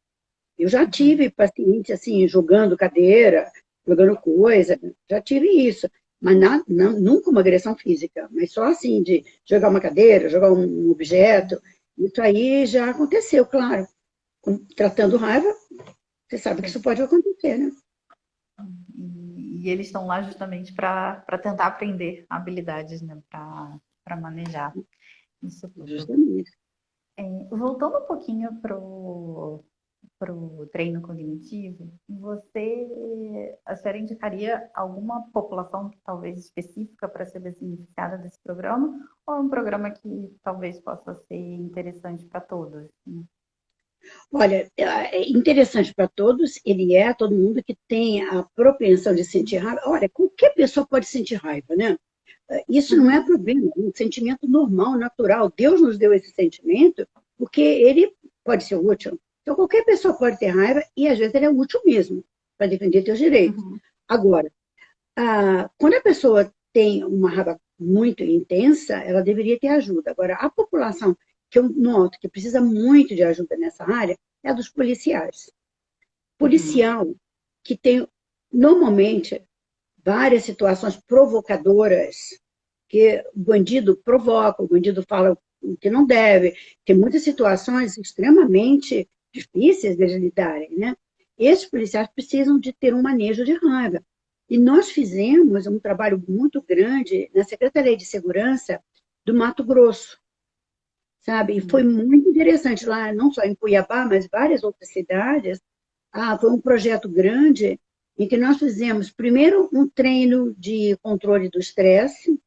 Eu já tive paciente assim, jogando cadeira, jogando coisa, já tive isso. Mas nunca uma agressão física, mas só assim, de jogar uma cadeira, jogar um objeto. Isso aí já aconteceu, claro. Tratando raiva, você sabe que Sim. isso pode acontecer, né? E eles estão lá justamente para tentar aprender habilidades, né? Para manejar isso tudo. Justamente. Voltando um pouquinho pro treino cognitivo, a senhora indicaria alguma população talvez específica para ser beneficiada desse programa? Ou é um programa que talvez possa ser interessante para todos? Olha, é interessante para todos, ele é todo mundo que tem a propensão de sentir raiva. Olha, qualquer pessoa pode sentir raiva, né? Isso não é problema, é um sentimento normal, natural. Deus nos deu esse sentimento porque ele pode ser útil. Então, qualquer pessoa pode ter raiva e, às vezes, ele é útil mesmo para defender seus direitos. Uhum. Agora, quando a pessoa tem uma raiva muito intensa, ela deveria ter ajuda. Agora, a população que eu noto que precisa muito de ajuda nessa área é a dos policiais. Uhum. Policial que tem, normalmente, várias situações provocadoras que o bandido provoca, o bandido fala o que não deve. Tem muitas situações extremamente difíceis de eles lidarem, né? Esses policiais precisam de ter um manejo de raiva. E nós fizemos um trabalho muito grande na Secretaria de Segurança do Mato Grosso, sabe? E foi muito interessante lá, não só em Cuiabá, mas várias outras cidades. Foi um projeto grande em que nós fizemos primeiro um treino de controle do estresse,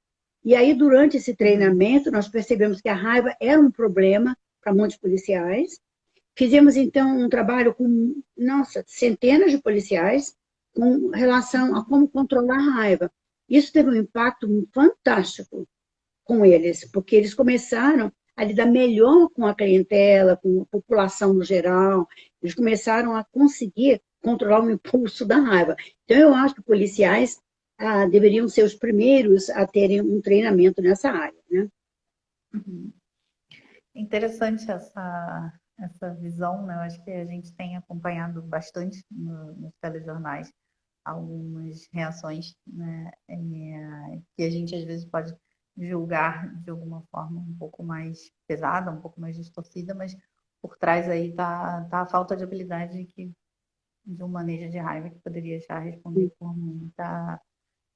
e aí durante esse Uhum. treinamento nós percebemos que a raiva era um problema para muitos policiais. Fizemos então um trabalho com, nossa, centenas de policiais com relação a como controlar a raiva. Isso teve um impacto fantástico com eles, porque eles começaram a lidar melhor com a clientela, com a população no geral, eles começaram a conseguir controlar o impulso da raiva. Então, eu acho que policiais deveriam ser os primeiros a terem um treinamento nessa área, né? Uhum. Interessante essa visão, né? Eu acho que a gente tem acompanhado bastante nos telejornais algumas reações, né? Que a gente às vezes pode julgar de alguma forma um pouco mais pesada, um pouco mais distorcida, mas por trás aí tá a falta de habilidade de um manejo de raiva que poderia já responder por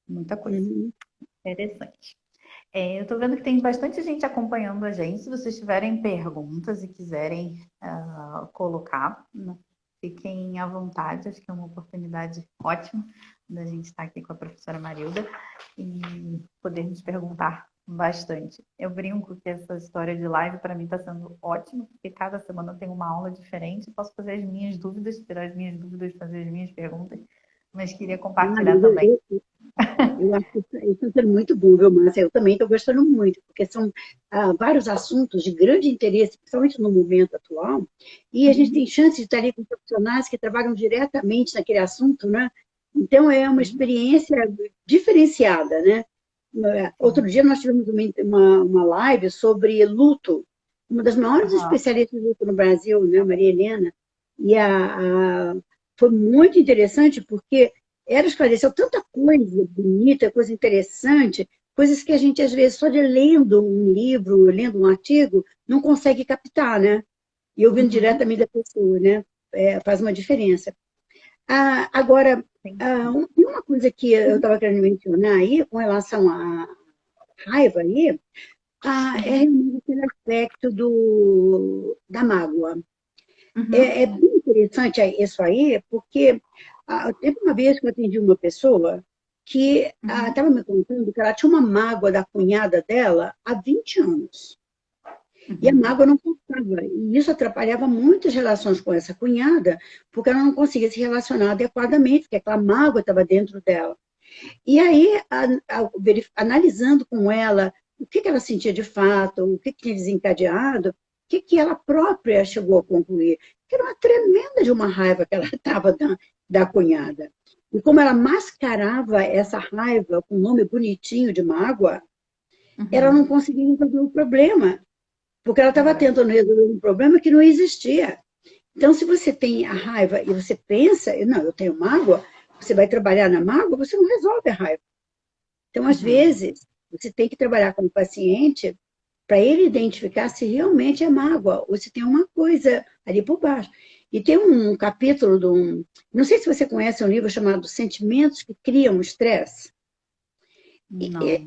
muita coisa. Uhum. Interessante. Eu estou vendo que tem bastante gente acompanhando a gente. Se vocês tiverem perguntas e quiserem colocar, né, fiquem à vontade. Acho que é uma oportunidade ótima da gente estar aqui com a professora Marilda e podermos perguntar bastante. Eu brinco que essa história de live para mim está sendo ótima, porque cada semana eu tenho uma aula diferente. Posso fazer as minhas dúvidas, tirar as minhas dúvidas, fazer as minhas perguntas, mas queria compartilhar também. Eu acho que isso é muito bom, viu, Márcia? Eu também estou gostando muito, porque são vários assuntos de grande interesse, principalmente no momento atual, e a gente tem chance de estar ali com profissionais que trabalham diretamente naquele assunto, né? Então, é uma experiência diferenciada, né? Outro dia nós tivemos uma live sobre luto, uma das maiores especialistas de luto no Brasil, né, Maria Helena, e foi muito interessante porque ela esclareceu tanta coisa bonita, coisa interessante, coisas que a gente, às vezes, só de lendo um livro, lendo um artigo, não consegue captar, né? E ouvindo diretamente da pessoa, né? Faz uma diferença. Agora, uma coisa que eu estava querendo mencionar aí, com relação à raiva aí, é realmente aquele aspecto da mágoa. É bem interessante isso aí, porque teve uma vez que eu atendi uma pessoa que estava me contando que ela tinha uma mágoa da cunhada dela há 20 anos. E a mágoa não passava. E isso atrapalhava muitas relações com essa cunhada, porque ela não conseguia se relacionar adequadamente, porque aquela mágoa estava dentro dela. E aí, analisando com ela o que ela sentia de fato, o que tinha desencadeado, o que ela própria chegou a concluir, que era uma tremenda de uma raiva que ela estava da cunhada. E como ela mascarava essa raiva com um nome bonitinho de mágoa, ela não conseguia resolver o problema, porque ela estava tentando resolver um problema que não existia. Então, se você tem a raiva e você pensa, não, eu tenho mágoa, você vai trabalhar na mágoa, você não resolve a raiva. Então, às vezes, você tem que trabalhar com o paciente para ele identificar se realmente é mágoa ou se tem uma coisa ali por baixo. E tem um capítulo não sei se você conhece um livro chamado Sentimentos que Criam Estresse.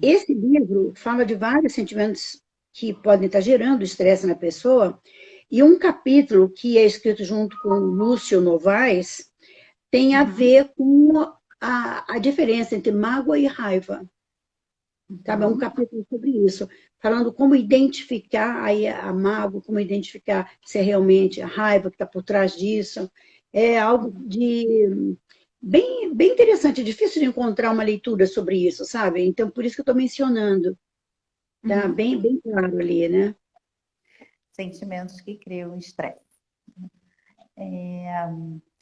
Esse livro fala de vários sentimentos que podem estar gerando estresse na pessoa, e um capítulo que é escrito junto com o Lúcio Novaes tem a ver com a diferença entre mágoa e raiva. Sabe? É um capítulo sobre isso, falando como identificar aí a mágoa, como identificar se é realmente a raiva que está por trás disso. É algo bem interessante, é difícil de encontrar uma leitura sobre isso, sabe? Então, por isso que eu estou mencionando. Tá bem claro ali, né? Sentimentos que criam estresse.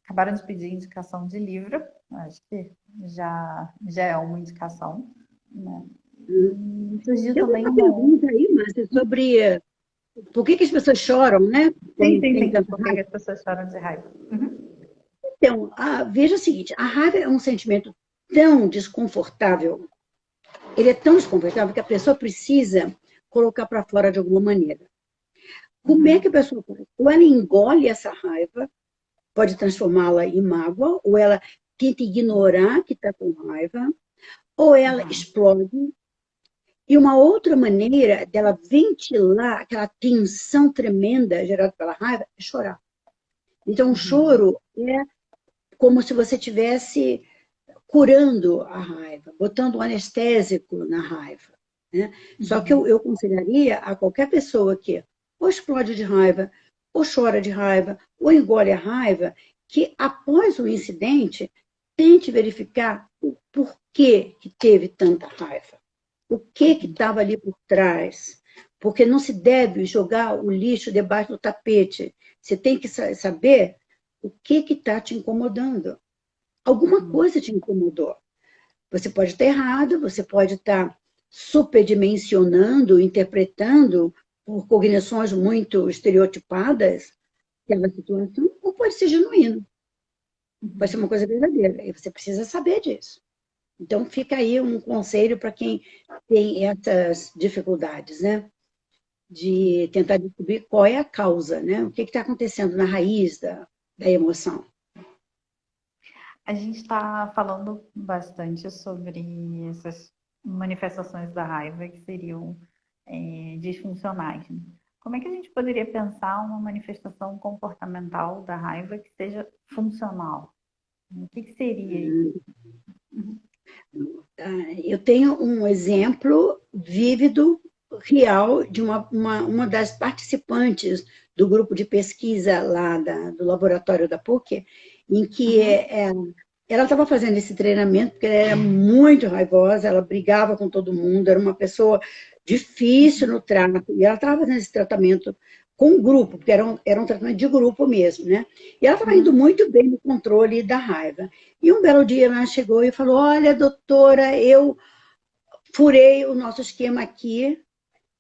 Acabaram de pedir indicação de livro, acho que já é uma indicação, né? Tem uma pergunta aí, Márcia, sobre por que as pessoas choram, né? Sim. Por que as pessoas choram de raiva? Então, veja o seguinte, a raiva é um sentimento tão desconfortável, ele é tão desconfortável que a pessoa precisa colocar para fora de alguma maneira. Como é que a pessoa faz? Ou ela engole essa raiva, pode transformá-la em mágoa, ou ela tenta ignorar que está com raiva, ou ela explode. E uma outra maneira dela ventilar aquela tensão tremenda gerada pela raiva é chorar. Então, o choro é como se você estivesse curando a raiva, botando um anestésico na raiva. Né? Só que eu aconselharia a qualquer pessoa que ou explode de raiva, ou chora de raiva, ou engole a raiva, que após o incidente, tente verificar o porquê que teve tanta raiva. O que estava ali por trás? Porque não se deve jogar o lixo debaixo do tapete. Você tem que saber o que está te incomodando. Alguma Uhum. coisa te incomodou. Você pode estar errado, você pode estar superdimensionando, interpretando por cognições muito estereotipadas aquela situação, ou pode ser genuíno, pode ser Uhum. uma coisa verdadeira, e você precisa saber disso. Então, fica aí um conselho para quem tem essas dificuldades, né? De tentar descobrir qual é a causa, né? O que está acontecendo na raiz da emoção. A gente está falando bastante sobre essas manifestações da raiva que seriam disfuncionais, né? Como é que a gente poderia pensar uma manifestação comportamental da raiva que seja funcional? O que seria isso? Uhum. Eu tenho um exemplo vívido, real, de uma das participantes do grupo de pesquisa lá do laboratório da PUC, em que Uhum. ela estava fazendo esse treinamento porque ela era muito raivosa, ela brigava com todo mundo, era uma pessoa difícil no trato, e ela estava fazendo esse tratamento com um grupo, porque era um tratamento de grupo mesmo, né? E ela estava indo Uhum. muito bem no controle da raiva. E um belo dia ela chegou e falou: Olha, doutora, eu furei o nosso esquema aqui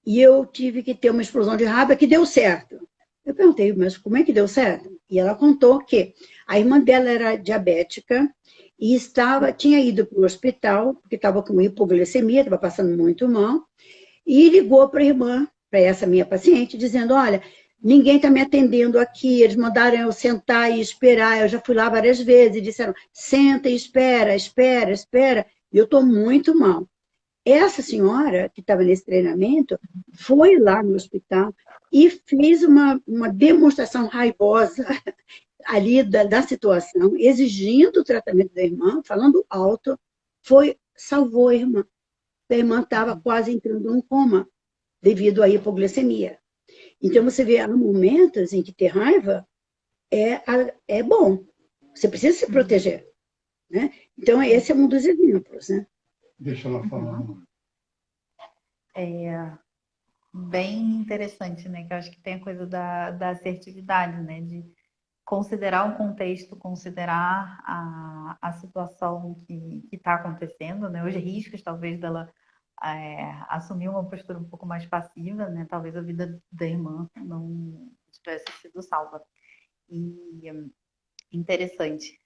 e eu tive que ter uma explosão de raiva que deu certo. Eu perguntei, mas como é que deu certo? E ela contou que a irmã dela era diabética e tinha ido para o hospital, porque estava com hipoglicemia, estava passando muito mal, e ligou para a irmã, para essa minha paciente, dizendo: Olha, ninguém está me atendendo aqui, eles mandaram eu sentar e esperar. Eu já fui lá várias vezes e disseram: senta e espera, espera, espera, e eu estou muito mal. Essa senhora, que estava nesse treinamento, foi lá no hospital e fez uma demonstração raivosa ali da situação, exigindo o tratamento da irmã, falando alto, salvou a irmã. A irmã estava quase entrando num coma devido à hipoglicemia. Então, você vê, há momentos em que ter raiva é bom. Você precisa se Uhum. proteger. Né? Então, esse é um dos exemplos. Né? Deixa ela falar. Uhum. É bem interessante, né? Que eu acho que tem a coisa da assertividade, né? De considerar o contexto, considerar a situação que está acontecendo, né? Os riscos, talvez, dela assumir uma postura um pouco mais passiva, né? Talvez a vida da irmã não tivesse sido salva. E interessante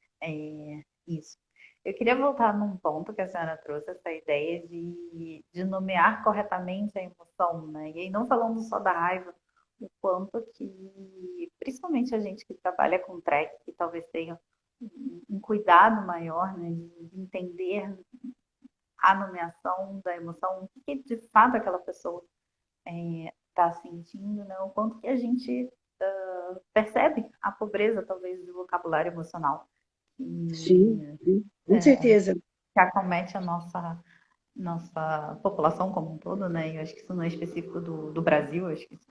isso. Eu queria voltar num ponto que a senhora trouxe, essa ideia de nomear corretamente a emoção, né? E aí não falando só da raiva, o quanto que, principalmente a gente que trabalha com track, que talvez tenha um cuidado maior, né, de entender a nomeação da emoção, o que de fato aquela pessoa está sentindo, né? O quanto que a gente percebe a pobreza, talvez, do vocabulário emocional Sim, que, sim, com certeza. que acomete a nossa população como um todo, né? E eu acho que isso não é específico do Brasil, eu acho que isso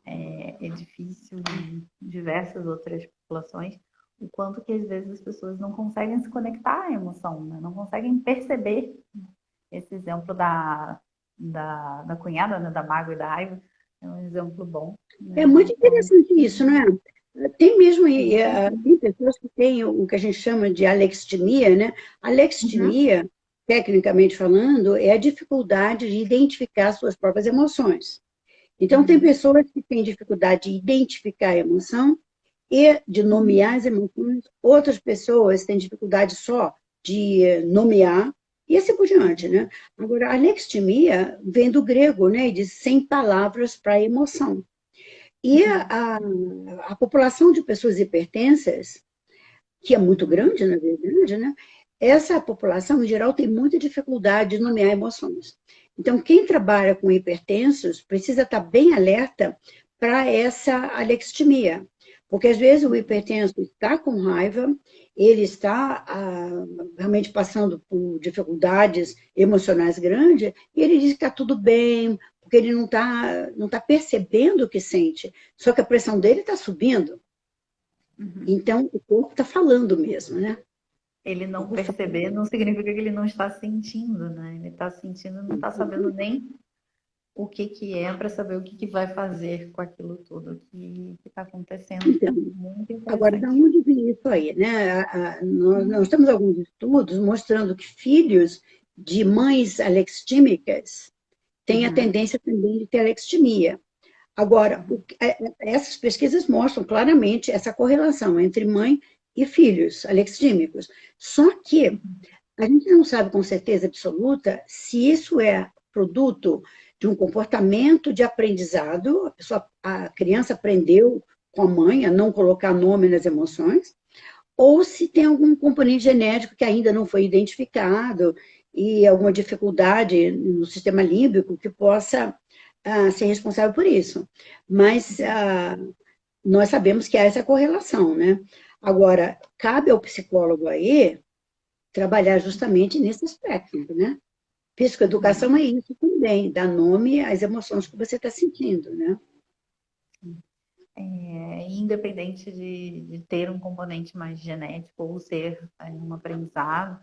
é difícil em diversas outras populações, o quanto que às vezes as pessoas não conseguem se conectar à emoção, né? Não conseguem perceber esse exemplo da cunhada, né? Da mágoa e da raiva, é um exemplo bom, É né? muito De como interessante isso, não é? Tem mesmo, sim. tem pessoas que têm o que a gente chama de alexithymia, né? Uhum. Alexithymia, tecnicamente falando, é a dificuldade de identificar suas próprias emoções. Então, tem Uhum. pessoas que têm dificuldade de identificar a emoção e de nomear as emoções, outras pessoas têm dificuldade só de nomear, e assim por diante, né? Agora, a alexithymia vem do grego, né? E diz sem palavras para emoção. E Uhum. a população de pessoas hipertensas, que é muito Uhum. grande, na verdade, né? Essa população, em geral, tem muita dificuldade de nomear emoções. Então, quem trabalha com hipertensos precisa estar bem alerta para essa alexithymia. Porque, às vezes, o hipertenso está com raiva, ele está realmente passando por dificuldades emocionais grandes, e ele diz que está tudo bem, porque ele não tá percebendo o que sente. Só que a pressão dele está subindo. Uhum. Então, o corpo está falando mesmo, né? ele não perceber não significa que ele não está sentindo, né? Ele está sentindo, não está sabendo nem o que que é para saber o que que vai fazer com aquilo tudo que está acontecendo. Então, Muito agora, da interessante. onde vem isso aí, né? Nós temos alguns estudos mostrando que filhos de mães alexímicas têm a Uhum, tendência também de ter alextimia. Agora, uhum, essas pesquisas mostram claramente essa correlação entre mãe e filhos alexímicos. Só que uhum, a gente não sabe com certeza absoluta se isso é produto de um comportamento de aprendizado, a criança aprendeu com a mãe a não colocar nome nas emoções, ou se tem algum componente genético que ainda não foi identificado e alguma dificuldade no sistema límbico que possa ser responsável por isso. Mas nós sabemos que há essa correlação, né? Agora, cabe ao psicólogo aí trabalhar justamente nesse aspecto, né? uhum. Psicoeducação é isso também, dar nome às emoções que você está sentindo, né? Independente de ter um componente mais genético ou ser um aprendizado,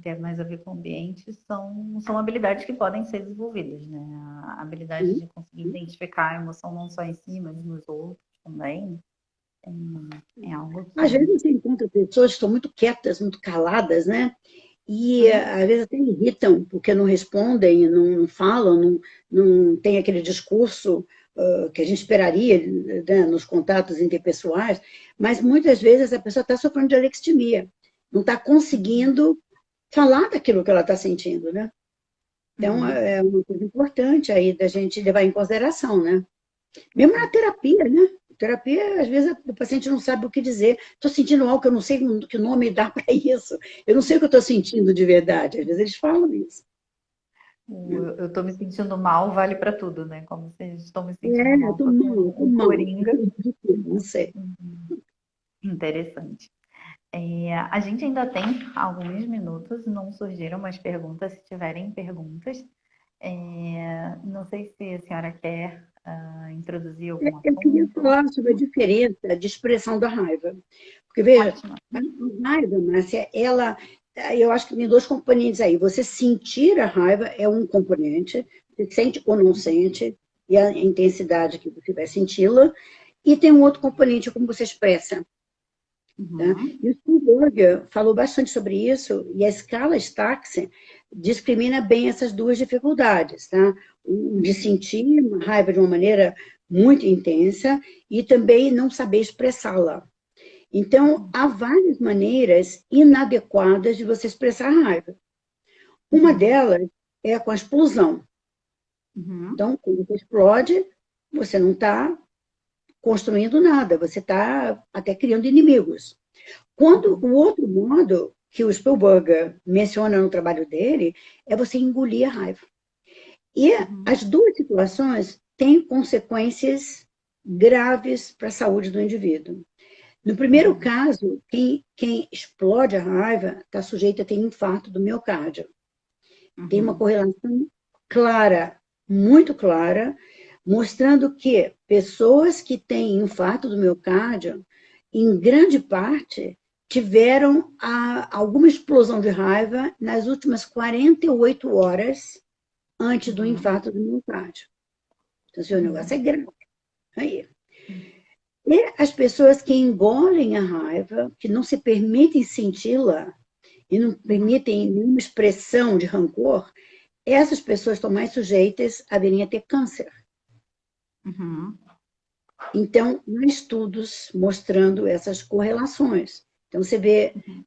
ter mais a ver com o ambiente, são habilidades que podem ser desenvolvidas, né? A habilidade Sim. de conseguir identificar a emoção não só em si, mas nos outros também, é algo Às que... vezes você encontra pessoas que estão muito quietas, muito caladas, né? E Uhum, às vezes até irritam, porque não respondem, não falam, não tem aquele discurso que a gente esperaria, né, nos contatos interpessoais, mas muitas vezes a pessoa está sofrendo de alexithymia, não está uhum, conseguindo falar daquilo que ela está sentindo, né? Então, uhum. é uma coisa importante aí da gente levar em consideração, né? Mesmo na terapia, né? Terapia, às vezes, o paciente não sabe o que dizer. Estou sentindo algo que eu não sei que nome dá para isso. Eu não sei o que eu estou sentindo de verdade. Às vezes eles falam isso. Eu estou me sentindo mal, vale para tudo, né? Como se estou me sentindo É, mal, estou fosse mal, estou um mal. coringa. Não sei. Interessante. A gente ainda tem alguns minutos, não surgiram mais perguntas, se tiverem perguntas. Não sei se a senhora quer introduzir algum Eu queria assunto. falar sobre a diferença de expressão da raiva. Porque, veja, Ótimo. a raiva, Márcia, eu acho que tem dois componentes aí. Você sentir a raiva é um componente, você sente ou não sente, e a intensidade que você vai senti-la. E tem um outro componente, como você expressa. Tá? Uhum, E o Spielberg falou bastante sobre isso, e a escala Staxen discrimina bem essas duas dificuldades, tá? De sentir uma raiva de uma maneira muito intensa e também não saber expressá-la. Então, uhum, há várias maneiras inadequadas de você expressar raiva. Uma uhum, delas é com a explosão. uhum, Então, quando você explode, você não está construindo nada, você está até criando inimigos. Quando uhum, o outro modo que o Spielberg menciona no trabalho dele é você engolir a raiva. E uhum, as duas situações têm consequências graves para a saúde do indivíduo. No primeiro uhum, caso, quem explode a raiva está sujeito a ter infarto do miocárdio. Tem uma uhum, correlação clara, muito clara, mostrando que pessoas que têm infarto do miocárdio, em grande parte, tiveram alguma explosão de raiva nas últimas 48 horas antes do uhum, infarto do miocárdio. Então, assim, o negócio é uhum, grave. Aí. E as pessoas que engolem a raiva, que não se permitem senti-la e não uhum, permitem nenhuma expressão de rancor, essas pessoas estão mais sujeitas a virem a ter câncer. uhum, Então, há estudos mostrando essas correlações. Então, você vê, uhum,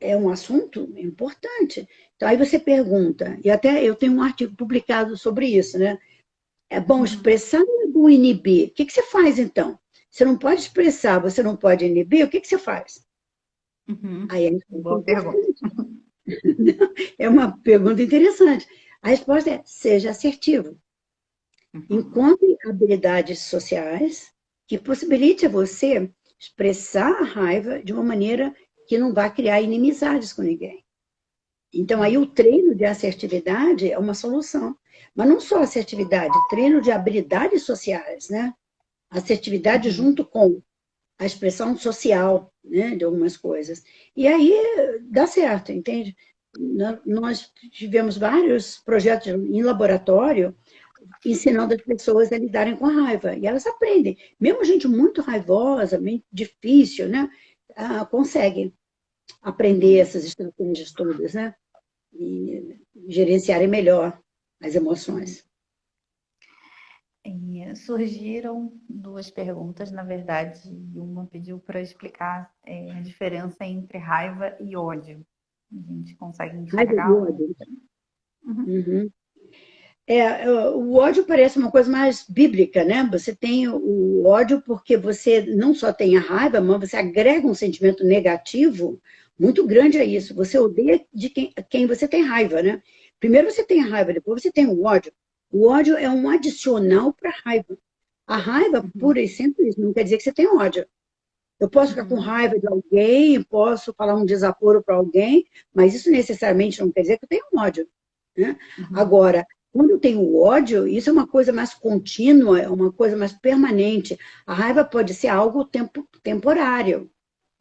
é um assunto importante. Então, aí você pergunta, e até eu tenho um artigo publicado sobre isso, né? É bom uhum, expressar ou é bom inibir? O que você faz, então? Você não pode expressar, você não pode inibir, o que você faz? uhum. Aí a resposta é Boa pergunta. importante. É uma pergunta interessante. A resposta é: seja assertivo. Uhum, Encontre habilidades sociais que possibilite a você expressar a raiva de uma maneira que não vá criar inimizades com ninguém. Então, aí uhum, o treino de assertividade é uma solução. Mas não só assertividade, treino de habilidades sociais, né? Assertividade uhum, junto com a expressão social. né, de algumas coisas. E aí dá certo, entende? Nós tivemos vários projetos em laboratório ensinando as pessoas a lidarem com a raiva. E elas aprendem. Mesmo gente muito raivosa, muito difícil, né? Consegue aprender essas estratégias todas, né? E gerenciarem melhor as emoções. E surgiram duas perguntas, na verdade, e uma pediu para explicar a diferença entre raiva e ódio. A gente consegue Raiva e enxergar um... ódio. Uhum. Uhum. O ódio parece uma coisa mais bíblica, né? Você tem o ódio porque você não só tem a raiva, mas você agrega um sentimento negativo muito grande a isso. Você odeia de quem você tem raiva, né? Primeiro você tem a raiva, depois você tem o ódio. O ódio é um adicional para a raiva. A raiva, Uhum. pura e simples, não quer dizer que você tem ódio. Eu posso ficar com Uhum. raiva de alguém, posso falar um desaforo para alguém, mas isso necessariamente não quer dizer que eu tenho ódio, né? Uhum. Agora, quando eu tenho ódio, isso é uma coisa mais contínua, é uma coisa mais permanente. A raiva pode ser algo temporário,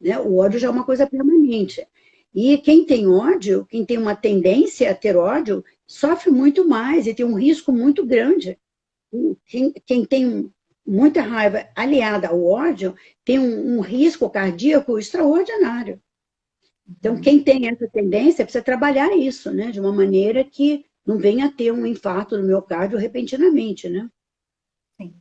né? O ódio já é uma coisa permanente. E quem tem ódio, quem tem uma tendência a ter ódio, sofre muito mais e tem um risco muito grande. Quem tem muita raiva aliada ao ódio tem um risco cardíaco extraordinário. Então, Uhum. quem tem essa tendência precisa trabalhar isso, né? De uma maneira que não venha a ter um infarto no miocárdio repentinamente, né? Sim.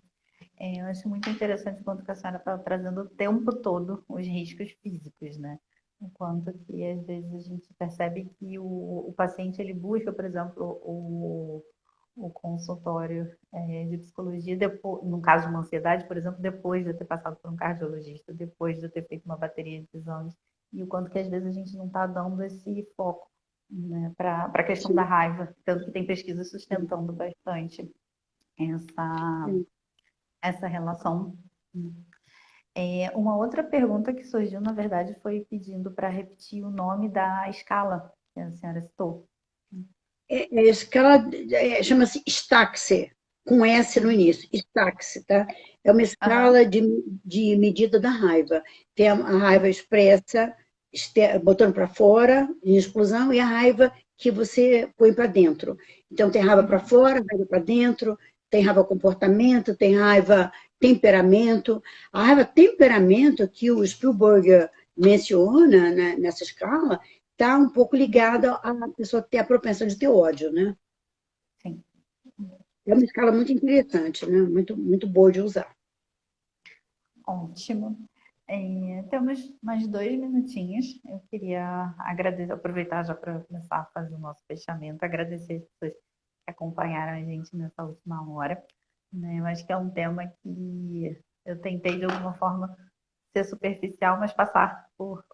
Eu acho muito interessante quando a senhora está trazendo o tempo todo os riscos físicos, né? Enquanto que às vezes a gente percebe que o paciente ele busca, por exemplo, o consultório de psicologia, depois, no caso de uma ansiedade, por exemplo, depois de ter passado por um cardiologista, depois de ter feito uma bateria de exames, e o quanto que às vezes a gente não está dando esse foco, né, para a questão da Sim, raiva, tanto que tem pesquisas sustentando bastante essa, sim. essa relação. Uma outra pergunta que surgiu, na verdade, foi pedindo para repetir o nome da escala que a senhora citou. A escala chama-se Staxe, com S no Uhum. início, Staxe, tá? É uma Aham. escala de medida da raiva. Tem a raiva expressa, botando para fora, em explosão, e a raiva que você põe para dentro. Então, tem raiva para Uhum. fora, raiva para dentro, tem raiva comportamento, tem raiva temperamento. A raiva temperamento que o Spielberg menciona, né, nessa escala está um pouco ligada à pessoa ter a propensão de ter ódio, né? Sim. É uma escala muito interessante, né? Muito, muito boa de usar. Ótimo. Temos mais 2 minutinhos. Eu queria agradecer, aproveitar já para começar a fazer o nosso fechamento, agradecer as pessoas que acompanharam a gente nessa última hora. Né? Eu acho que é um tema que eu tentei, de alguma forma, ser superficial, mas passar por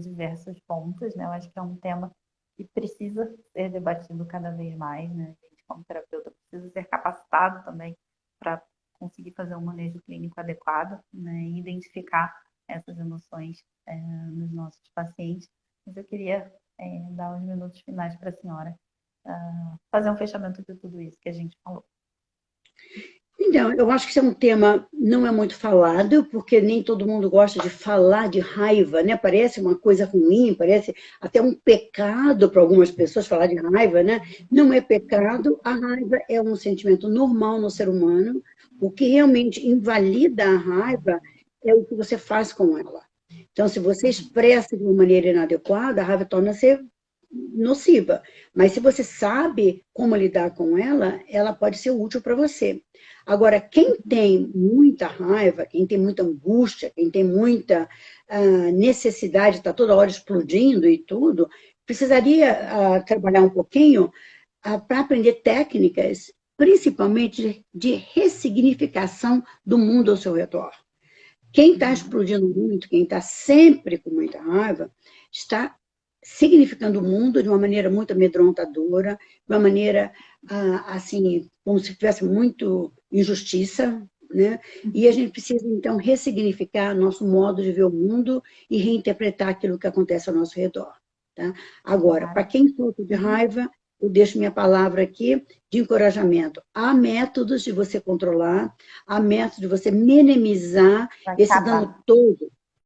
diversos pontos. Né? Eu acho que é um tema que precisa ser debatido cada vez mais. Né? A gente, como terapeuta, precisa ser capacitado também para conseguir fazer um manejo clínico adequado, né, e identificar essas emoções nos nossos pacientes. Mas eu queria dar uns minutos finais para a senhora fazer um fechamento de tudo isso que a gente falou. Então, eu acho que esse é um tema não é muito falado, porque nem todo mundo gosta de falar de raiva, né? Parece uma coisa ruim, parece até um pecado para algumas pessoas falar de raiva, né? Não é pecado, a raiva é um sentimento normal no ser humano. O que realmente invalida a raiva é o que você faz com ela. Então, se você expressa de uma maneira inadequada, a raiva torna-se nociva. Mas se você sabe como lidar com ela, ela pode ser útil para você. Agora, quem tem muita raiva, quem tem muita angústia, quem tem muita necessidade de estar toda hora explodindo e tudo, precisaria trabalhar um pouquinho para aprender técnicas, principalmente de ressignificação do mundo ao seu redor. Quem está Uhum. explodindo muito, quem está sempre com muita raiva, está significando o mundo de uma maneira muito amedrontadora, de uma maneira, assim, como se tivesse muito injustiça, né? E a Uhum. gente precisa, então, ressignificar nosso modo de ver o mundo e reinterpretar aquilo que acontece ao nosso redor. Tá? Agora, para Claro. quem sofre de raiva, eu deixo minha palavra aqui de encorajamento. Há métodos de você controlar, há métodos de você minimizar Vai esse dano acabar. todo